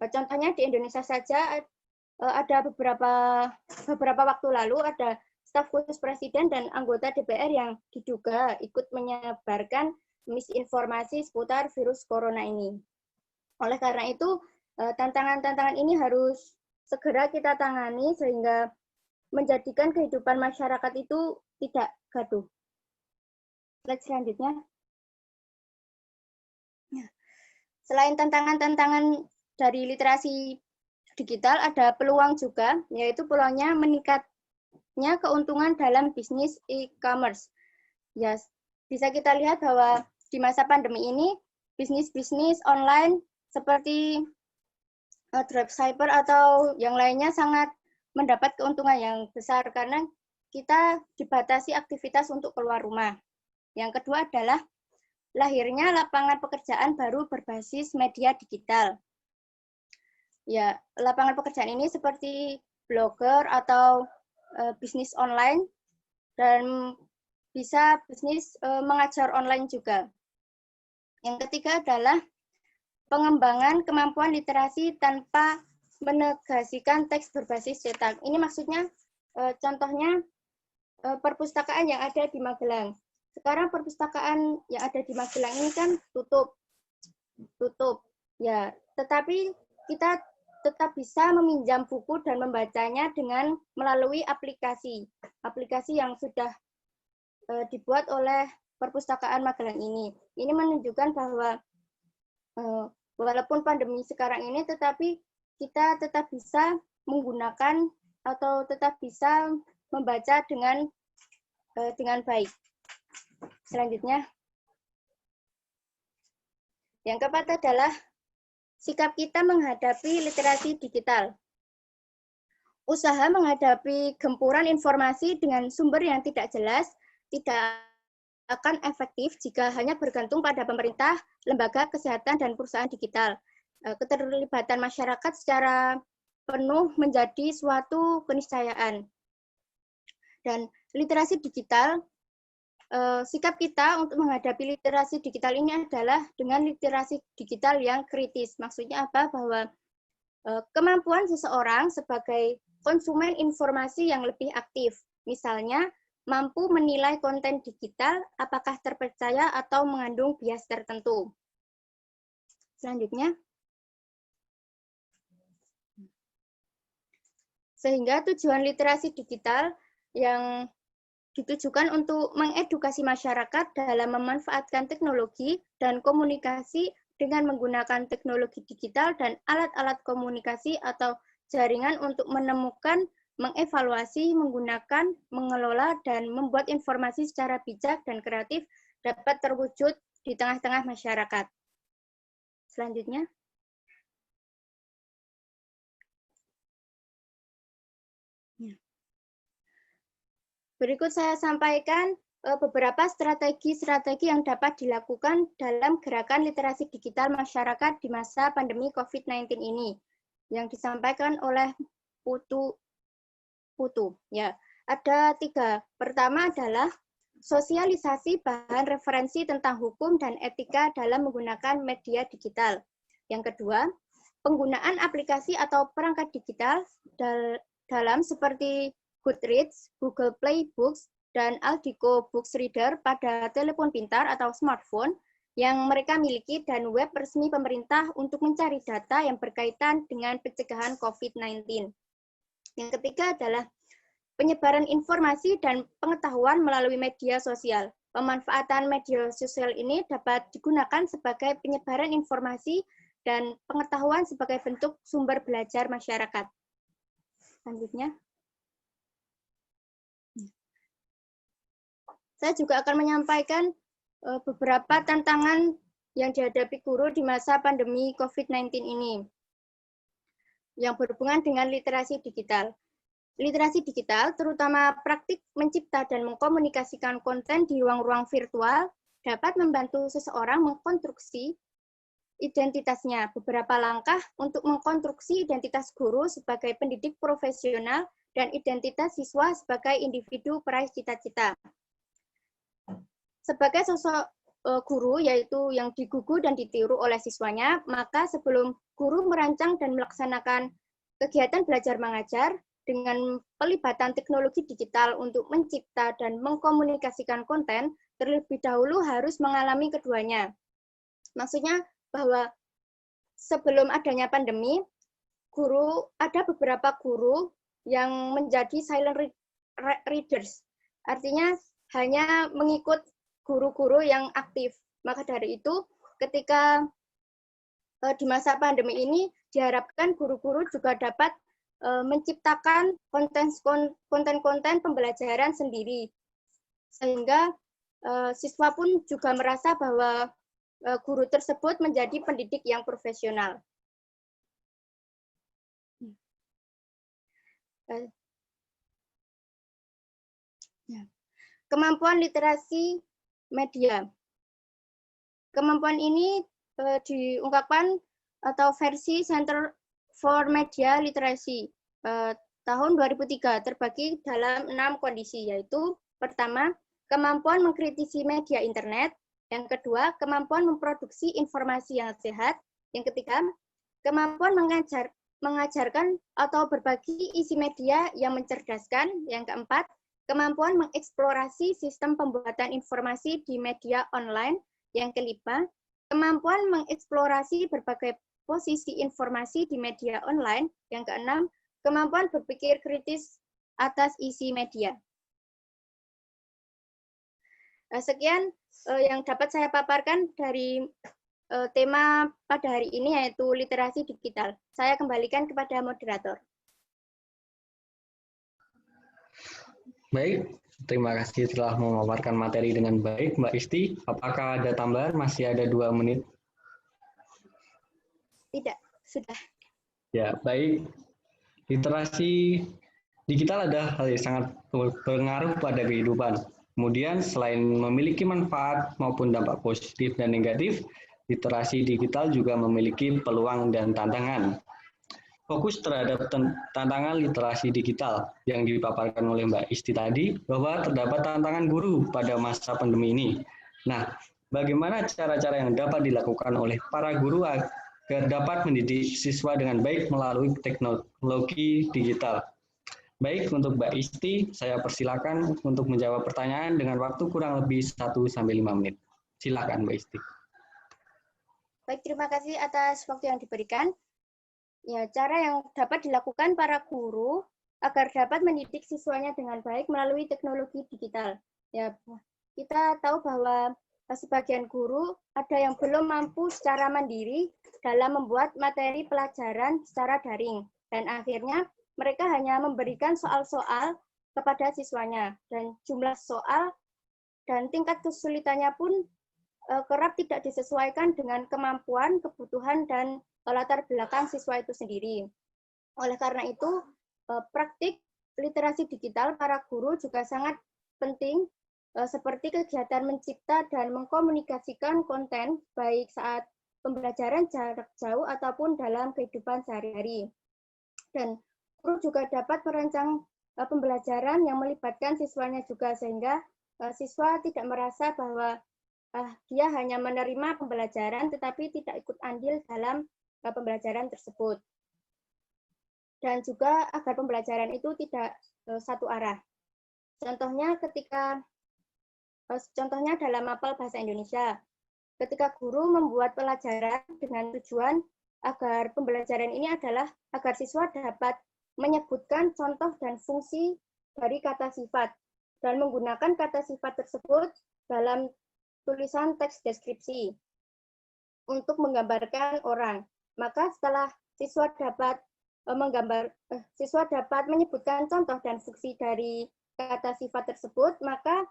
S4: Contohnya di Indonesia saja ada beberapa waktu lalu ada staf khusus presiden dan anggota DPR yang diduga ikut menyebarkan misinformasi seputar virus corona ini. Oleh karena itu, tantangan-tantangan ini harus segera kita tangani sehingga menjadikan kehidupan masyarakat itu tidak gaduh. Slide selanjutnya. Selain tantangan-tantangan dari literasi digital, ada peluang juga, yaitu peluangnya meningkatnya keuntungan dalam bisnis e-commerce. Ya, bisa kita lihat bahwa di masa pandemi ini, bisnis-bisnis online seperti dropshipper atau yang lainnya sangat mendapat keuntungan yang besar karena kita dibatasi aktivitas untuk keluar rumah. Yang kedua adalah lahirnya lapangan pekerjaan baru berbasis media digital. Ya, lapangan pekerjaan ini seperti blogger atau bisnis online dan bisa bisnis mengajar online juga. Yang ketiga adalah pengembangan kemampuan literasi tanpa menegasikan teks berbasis cetak. Ini maksudnya contohnya perpustakaan yang ada di Magelang. Sekarang perpustakaan yang ada di Magelang ini kan tutup. Ya, tetapi kita tetap bisa meminjam buku dan membacanya dengan melalui aplikasi yang sudah dibuat oleh perpustakaan Magelang ini. Ini menunjukkan bahwa walaupun pandemi sekarang ini, tetapi kita tetap bisa menggunakan atau tetap bisa membaca dengan baik. Selanjutnya, yang keempat adalah sikap kita menghadapi literasi digital. Usaha menghadapi gempuran informasi dengan sumber yang tidak jelas tidak akan efektif jika hanya bergantung pada pemerintah, lembaga kesehatan, dan perusahaan digital. Keterlibatan masyarakat secara penuh menjadi suatu keniscayaan. Dan literasi digital, sikap kita untuk menghadapi literasi digital ini adalah dengan literasi digital yang kritis. Maksudnya apa? Bahwa kemampuan seseorang sebagai konsumen informasi yang lebih aktif. Misalnya, mampu menilai konten digital apakah terpercaya atau mengandung bias tertentu. Selanjutnya, sehingga tujuan literasi digital yang ditujukan untuk mengedukasi masyarakat dalam memanfaatkan teknologi dan komunikasi dengan menggunakan teknologi digital dan alat-alat komunikasi atau jaringan untuk menemukan, mengevaluasi, menggunakan, mengelola, dan membuat informasi secara bijak dan kreatif dapat terwujud di tengah-tengah masyarakat. Selanjutnya. Berikut saya sampaikan beberapa strategi-strategi yang dapat dilakukan dalam gerakan literasi digital masyarakat di masa pandemi COVID-19 ini, yang disampaikan oleh Putu. Ya, ada 3. Pertama adalah sosialisasi bahan referensi tentang hukum dan etika dalam menggunakan media digital. Yang kedua, penggunaan aplikasi atau perangkat digital dalam seperti Goodreads, Google Play Books, dan Aldiko Books Reader pada telepon pintar atau smartphone yang mereka miliki dan web resmi pemerintah untuk mencari data yang berkaitan dengan pencegahan COVID-19. Yang ketiga adalah penyebaran informasi dan pengetahuan melalui media sosial. Pemanfaatan media sosial ini dapat digunakan sebagai penyebaran informasi dan pengetahuan sebagai bentuk sumber belajar masyarakat. Selanjutnya. Saya juga akan menyampaikan beberapa tantangan yang dihadapi guru di masa pandemi COVID-19 ini, yang berhubungan dengan literasi digital. Literasi digital, terutama praktik mencipta dan mengkomunikasikan konten di ruang-ruang virtual, dapat membantu seseorang mengkonstruksi identitasnya. Beberapa langkah untuk mengkonstruksi identitas guru sebagai pendidik profesional dan identitas siswa sebagai individu peraih cita-cita. Sebagai sosok guru, yaitu yang digugu dan ditiru oleh siswanya, maka sebelum guru merancang dan melaksanakan kegiatan belajar mengajar dengan pelibatan teknologi digital untuk mencipta dan mengkomunikasikan konten, terlebih dahulu harus mengalami keduanya. Maksudnya bahwa sebelum adanya pandemi, ada beberapa guru yang menjadi silent readers. Artinya hanya mengikut guru-guru yang aktif. Maka dari itu, ketika di masa pandemi ini, diharapkan guru-guru juga dapat menciptakan konten-konten pembelajaran sendiri. Sehingga siswa pun juga merasa bahwa guru tersebut menjadi pendidik yang profesional. Kemampuan literasi media. Kemampuan ini diungkapkan atau versi Center for Media Literacy tahun 2003 terbagi dalam 6 kondisi, yaitu pertama, kemampuan mengkritisi media internet, yang kedua, kemampuan memproduksi informasi yang sehat, yang ketiga, kemampuan mengajarkan atau berbagi isi media yang mencerdaskan, yang keempat, kemampuan mengeksplorasi sistem pembuatan informasi di media online, yang kelima, kemampuan mengeksplorasi berbagai posisi informasi di media online, yang keenam, kemampuan berpikir kritis atas isi media. Sekian yang dapat saya paparkan dari tema pada hari ini, yaitu literasi digital. Saya kembalikan kepada moderator.
S1: Baik, terima kasih telah memaparkan materi dengan baik, Mbak Isti. Apakah ada tambahan? Masih ada 2 menit.
S4: Tidak, sudah.
S1: Ya, baik. Literasi digital adalah hal yang sangat berpengaruh pada kehidupan. Kemudian, selain memiliki manfaat maupun dampak positif dan negatif, literasi digital juga memiliki peluang dan tantangan. Fokus terhadap tantangan literasi digital yang dipaparkan oleh Mbak Isti tadi, bahwa terdapat tantangan guru pada masa pandemi ini. Nah, bagaimana cara-cara yang dapat dilakukan oleh para guru agar dapat mendidik siswa dengan baik melalui teknologi digital? Baik, untuk Mbak Isti, saya persilakan untuk menjawab pertanyaan dengan waktu kurang lebih 1-5 menit. Silakan, Mbak Isti.
S4: Baik, terima kasih atas waktu yang diberikan. Ya, cara yang dapat dilakukan para guru agar dapat mendidik siswanya dengan baik melalui teknologi digital. Ya, kita tahu bahwa sebagian guru ada yang belum mampu secara mandiri dalam membuat materi pelajaran secara daring, dan akhirnya mereka hanya memberikan soal-soal kepada siswanya, dan jumlah soal dan tingkat kesulitannya pun kerap tidak disesuaikan dengan kemampuan, kebutuhan, dan latar belakang siswa itu sendiri. Oleh karena itu, praktik literasi digital para guru juga sangat penting, seperti kegiatan mencipta dan mengkomunikasikan konten, baik saat pembelajaran jarak jauh ataupun dalam kehidupan sehari-hari. Dan guru juga dapat merancang pembelajaran yang melibatkan siswanya juga, sehingga siswa tidak merasa bahwa dia hanya menerima pembelajaran tetapi tidak ikut andil dalam pembelajaran tersebut. Dan juga agar pembelajaran itu tidak satu arah. Contohnya dalam mapel bahasa Indonesia. Ketika guru membuat pelajaran dengan tujuan agar pembelajaran ini adalah agar siswa dapat menyebutkan contoh dan fungsi dari kata sifat dan menggunakan kata sifat tersebut dalam tulisan teks deskripsi untuk menggambarkan orang. Maka setelah siswa dapat menyebutkan contoh dan fungsi dari kata sifat tersebut, maka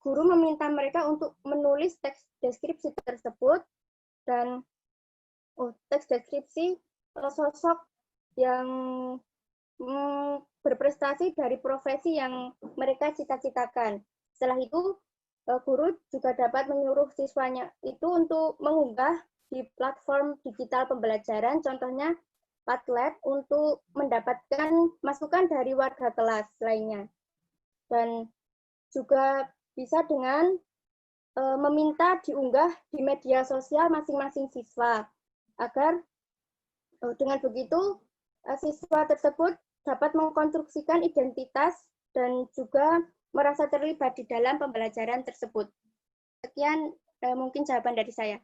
S4: guru meminta mereka untuk menulis teks deskripsi tersebut, dan teks deskripsi sosok yang berprestasi dari profesi yang mereka cita-citakan. Setelah itu, guru juga dapat menyuruh siswanya itu untuk mengunggah di platform digital pembelajaran, contohnya Padlet, untuk mendapatkan masukan dari warga kelas lainnya. Dan juga bisa dengan meminta diunggah di media sosial masing-masing siswa, agar dengan begitu siswa tersebut dapat mengkonstruksikan identitas dan juga merasa terlibat di dalam pembelajaran tersebut. Sekian mungkin jawaban dari saya.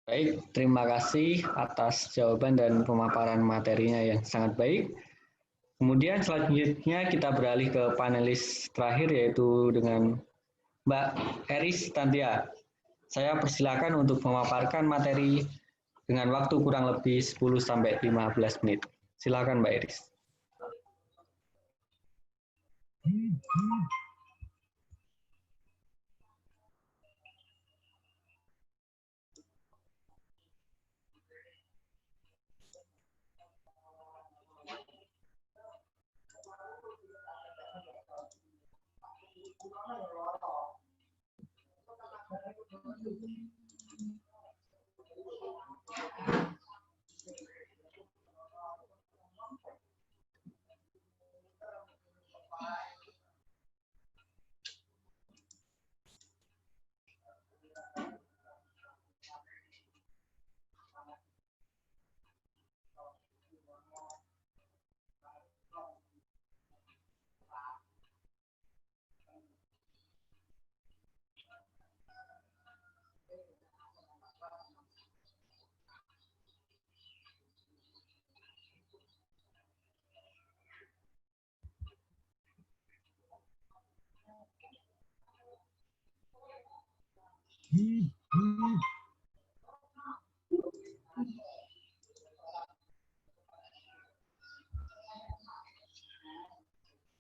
S1: Baik, terima kasih atas jawaban dan pemaparan materinya yang sangat baik. Kemudian selanjutnya kita beralih ke panelis terakhir, yaitu dengan Mbak Eris Tantia. Saya persilakan untuk memaparkan materi dengan waktu kurang lebih 10-15 menit. Silakan Mbak Eris.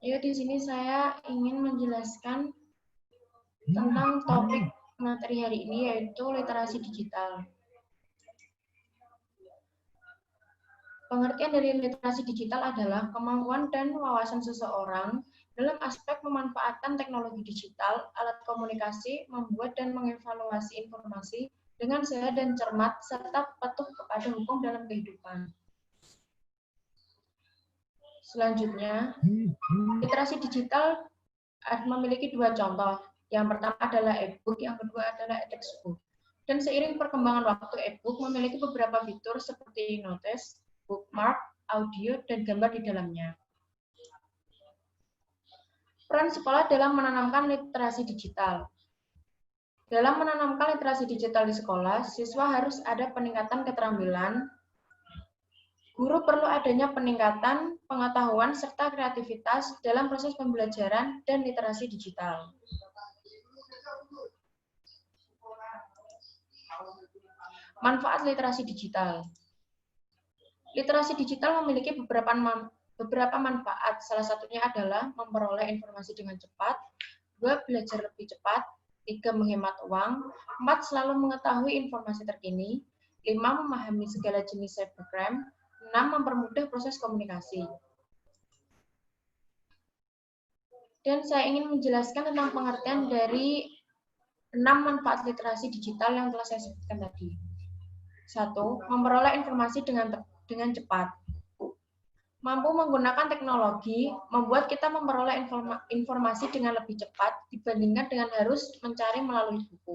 S5: Ya, di sini saya ingin menjelaskan tentang topik materi hari ini, yaitu literasi digital. Pengertian dari literasi digital adalah kemampuan dan wawasan seseorang dalam aspek memanfaatkan teknologi digital, alat komunikasi, membuat dan mengevaluasi informasi dengan sehat dan cermat, serta patuh kepada hukum dalam kehidupan. Selanjutnya, literasi digital memiliki dua contoh. Yang pertama adalah e-book, yang kedua adalah textbook. Dan seiring perkembangan waktu, e-book memiliki beberapa fitur seperti notes, bookmark, audio, dan gambar di dalamnya. Peran sekolah dalam menanamkan literasi digital. Dalam menanamkan literasi digital di sekolah, siswa harus ada peningkatan keterampilan. Guru perlu adanya peningkatan pengetahuan serta kreativitas dalam proses pembelajaran dan literasi digital. Manfaat literasi digital. Literasi digital memiliki beberapa manfaat. Salah satunya adalah memperoleh informasi dengan cepat, 2. Belajar lebih cepat, 3. Menghemat uang, 4. Selalu mengetahui informasi terkini, 5. Memahami segala jenis cybercrime, 6. Mempermudah proses komunikasi. Dan saya ingin menjelaskan tentang pengertian dari 6 manfaat literasi digital yang telah saya sebutkan tadi. 1. Memperoleh informasi dengan cepat. Mampu menggunakan teknologi membuat kita memperoleh informasi dengan lebih cepat dibandingkan dengan harus mencari melalui buku.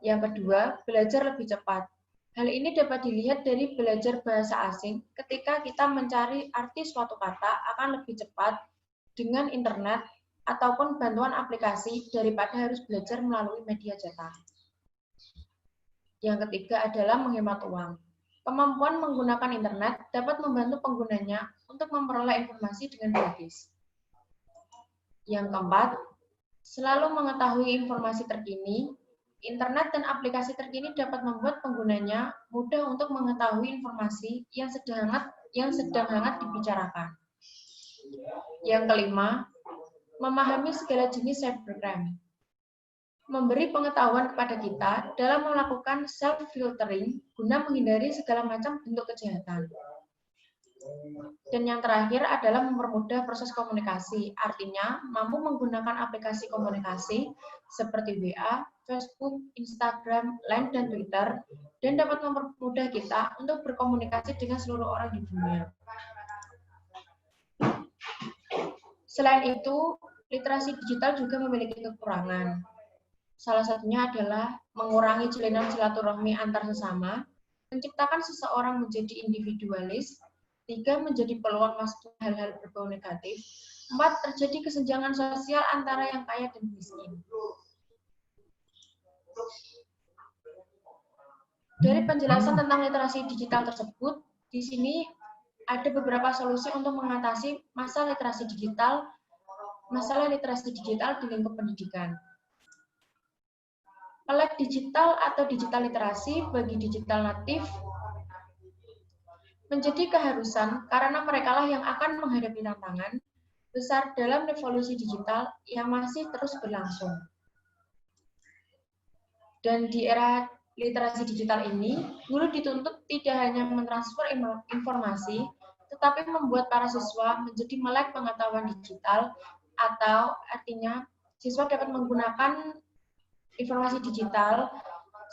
S5: Yang kedua, belajar lebih cepat. Hal ini dapat dilihat dari belajar bahasa asing. Ketika kita mencari arti suatu kata akan lebih cepat dengan internet ataupun bantuan aplikasi daripada harus belajar melalui media cetak. Yang ketiga adalah menghemat uang. Kemampuan menggunakan internet dapat membantu penggunanya untuk memperoleh informasi dengan gratis. Yang keempat, selalu mengetahui informasi terkini. Internet dan aplikasi terkini dapat membuat penggunanya mudah untuk mengetahui informasi yang sedang hangat dibicarakan. Yang kelima, memahami segala jenis cybercrime. Memberi pengetahuan kepada kita dalam melakukan self-filtering guna menghindari segala macam bentuk kejahatan. Dan yang terakhir adalah mempermudah proses komunikasi, artinya mampu menggunakan aplikasi komunikasi seperti WA, Facebook, Instagram, Line, dan Twitter, dan dapat mempermudah kita untuk berkomunikasi dengan seluruh orang di dunia. Selain itu, literasi digital juga memiliki kekurangan. Salah satunya adalah mengurangi jalinan silaturahmi antar sesama, menciptakan seseorang menjadi individualis, 3, menjadi peluang masuk hal-hal berbau negatif, 4, terjadi kesenjangan sosial antara yang kaya dan miskin. Dari penjelasan tentang literasi digital tersebut, di sini ada beberapa solusi untuk mengatasi masalah literasi digital di lingkup pendidikan. Melek digital atau digital literasi bagi digital natif menjadi keharusan karena merekalah yang akan menghadapi tantangan besar dalam revolusi digital yang masih terus berlangsung. Dan di era literasi digital ini, guru dituntut tidak hanya mentransfer informasi, tetapi membuat para siswa menjadi melek pengetahuan digital, atau artinya siswa dapat menggunakan informasi digital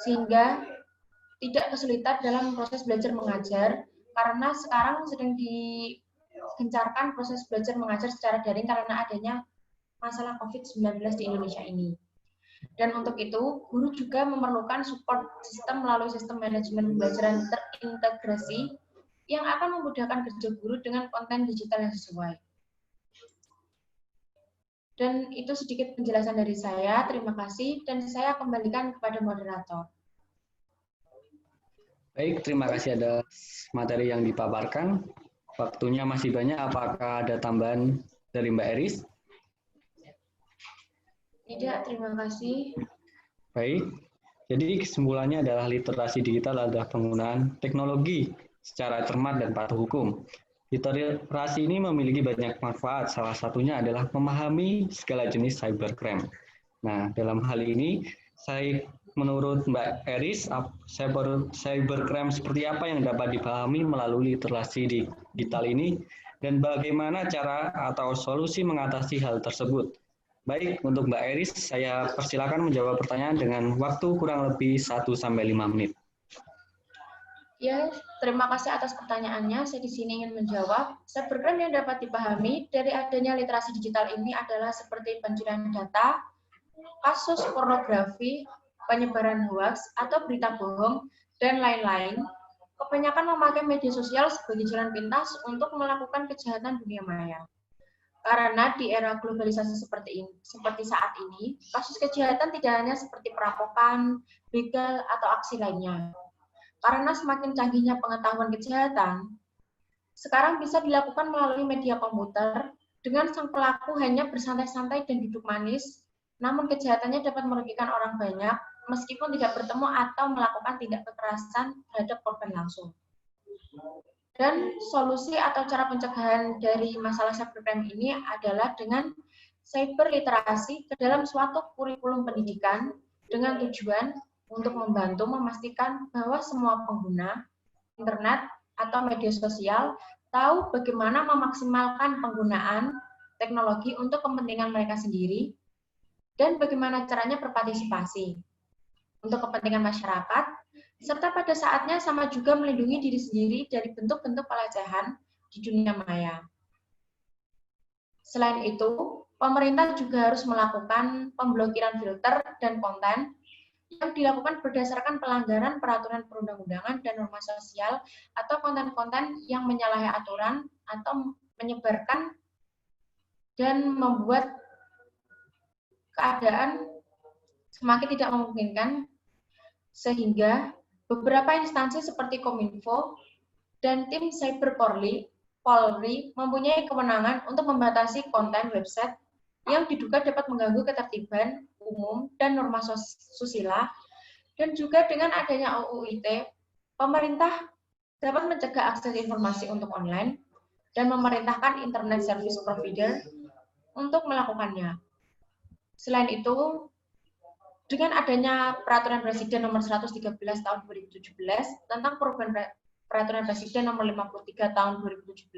S5: sehingga tidak kesulitan dalam proses belajar mengajar, karena sekarang sedang digencarkan proses belajar mengajar secara daring karena adanya masalah COVID-19 di Indonesia ini. Dan untuk itu, guru juga memerlukan support sistem melalui sistem manajemen pembelajaran terintegrasi yang akan memudahkan kerja guru dengan konten digital yang sesuai. Dan itu sedikit penjelasan dari saya. Terima kasih, dan saya kembalikan kepada moderator.
S1: Baik, terima kasih atas materi yang dipaparkan. Waktunya masih banyak. Apakah ada tambahan dari Mbak Eris?
S5: Tidak, terima kasih.
S1: Baik, jadi kesimpulannya adalah literasi digital adalah penggunaan teknologi secara cermat dan patuh hukum. Literasi ini memiliki banyak manfaat, salah satunya adalah memahami segala jenis cybercrime. Nah, dalam hal ini, menurut Mbak Eris, cybercrime seperti apa yang dapat dipahami melalui literasi digital ini, dan bagaimana cara atau solusi mengatasi hal tersebut. Baik, untuk Mbak Eris, saya persilakan menjawab pertanyaan dengan waktu kurang lebih 1-5 menit.
S5: Ya, terima kasih atas pertanyaannya. Saya di sini ingin menjawab. Cybercrime yang dapat dipahami dari adanya literasi digital ini adalah seperti pencurian data, kasus pornografi, penyebaran hoaks atau berita bohong, dan lain-lain. Kebanyakan memakai media sosial sebagai jalan pintas untuk melakukan kejahatan dunia maya. Karena di era globalisasi seperti saat ini, kasus kejahatan tidak hanya seperti perampokan, begal, atau aksi lainnya. Karena semakin canggihnya pengetahuan kejahatan, sekarang bisa dilakukan melalui media komputer dengan sang pelaku hanya bersantai-santai dan duduk manis, namun kejahatannya dapat merugikan orang banyak meskipun tidak bertemu atau melakukan tindak kekerasan terhadap korban langsung. Dan solusi atau cara pencegahan dari masalah cybercrime ini adalah dengan cyber literasi ke dalam suatu kurikulum pendidikan dengan tujuan untuk membantu memastikan bahwa semua pengguna internet atau media sosial tahu bagaimana memaksimalkan penggunaan teknologi untuk kepentingan mereka sendiri dan bagaimana caranya berpartisipasi untuk kepentingan masyarakat, serta pada saatnya sama juga melindungi diri sendiri dari bentuk-bentuk pelecehan di dunia maya. Selain itu, pemerintah juga harus melakukan pemblokiran filter dan konten yang dilakukan berdasarkan pelanggaran peraturan perundang-undangan dan norma sosial atau konten-konten yang menyalahi aturan atau menyebarkan dan membuat keadaan semakin tidak memungkinkan, sehingga beberapa instansi seperti Kominfo dan tim Cyber Polri mempunyai kewenangan untuk membatasi konten website yang diduga dapat mengganggu ketertiban umum dan norma susila, dan juga dengan adanya UU ITE, pemerintah dapat mencegah akses informasi untuk online dan memerintahkan internet service provider untuk melakukannya. Selain itu, dengan adanya Peraturan Presiden Nomor 113 Tahun 2017 tentang perubahan Peraturan Presiden Nomor 53 Tahun 2017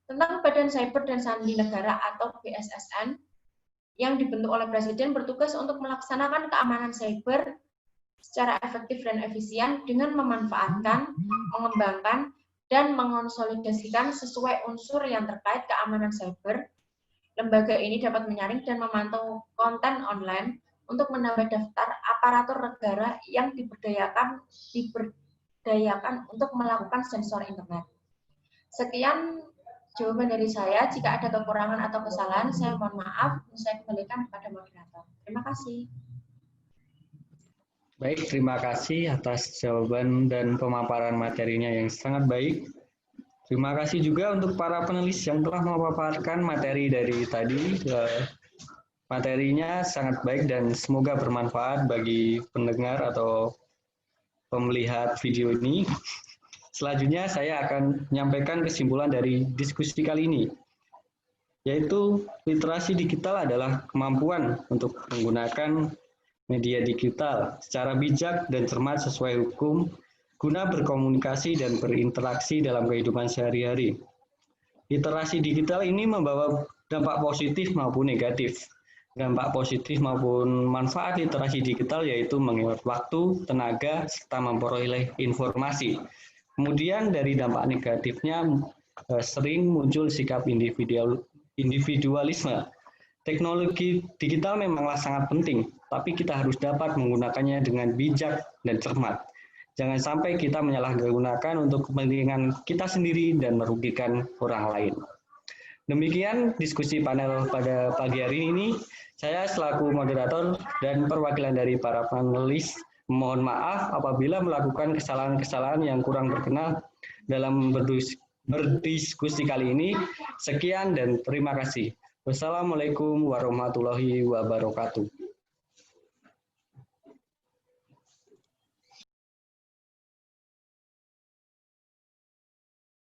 S5: tentang Badan Cyber dan Sandi Negara atau BSSN, yang dibentuk oleh Presiden bertugas untuk melaksanakan keamanan cyber secara efektif dan efisien dengan memanfaatkan, mengembangkan, dan mengonsolidasikan sesuai unsur yang terkait keamanan cyber Lembaga ini dapat menyaring dan memantau konten online untuk menambah daftar aparatur negara yang diberdayakan untuk melakukan sensor internet. Sekian jawaban dari saya. Jika ada kekurangan atau kesalahan, saya mohon maaf. Saya kembalikan kepada moderator. Terima kasih.
S1: Baik, terima kasih atas jawaban dan pemaparan materinya yang sangat baik. Terima kasih juga untuk para penulis yang telah memaparkan materi dari tadi. Materinya sangat baik dan semoga bermanfaat bagi pendengar atau pemelihat video ini. Selanjutnya saya akan menyampaikan kesimpulan dari diskusi kali ini, yaitu literasi digital adalah kemampuan untuk menggunakan media digital secara bijak dan cermat sesuai hukum guna berkomunikasi dan berinteraksi dalam kehidupan sehari-hari. Literasi digital ini membawa dampak positif maupun negatif. Dampak positif maupun manfaat literasi digital yaitu menghemat waktu, tenaga, serta memperoleh informasi. Kemudian dari dampak negatifnya sering muncul sikap individualisme. Teknologi digital memanglah sangat penting, tapi kita harus dapat menggunakannya dengan bijak dan cermat. Jangan sampai kita menyalahgunakan untuk kepentingan kita sendiri dan merugikan orang lain. Demikian diskusi panel pada pagi hari ini. Saya selaku moderator dan perwakilan dari para panelis mohon maaf apabila melakukan kesalahan-kesalahan yang kurang berkenan dalam berdiskusi kali ini. Sekian dan terima kasih. Wassalamualaikum warahmatullahi wabarakatuh.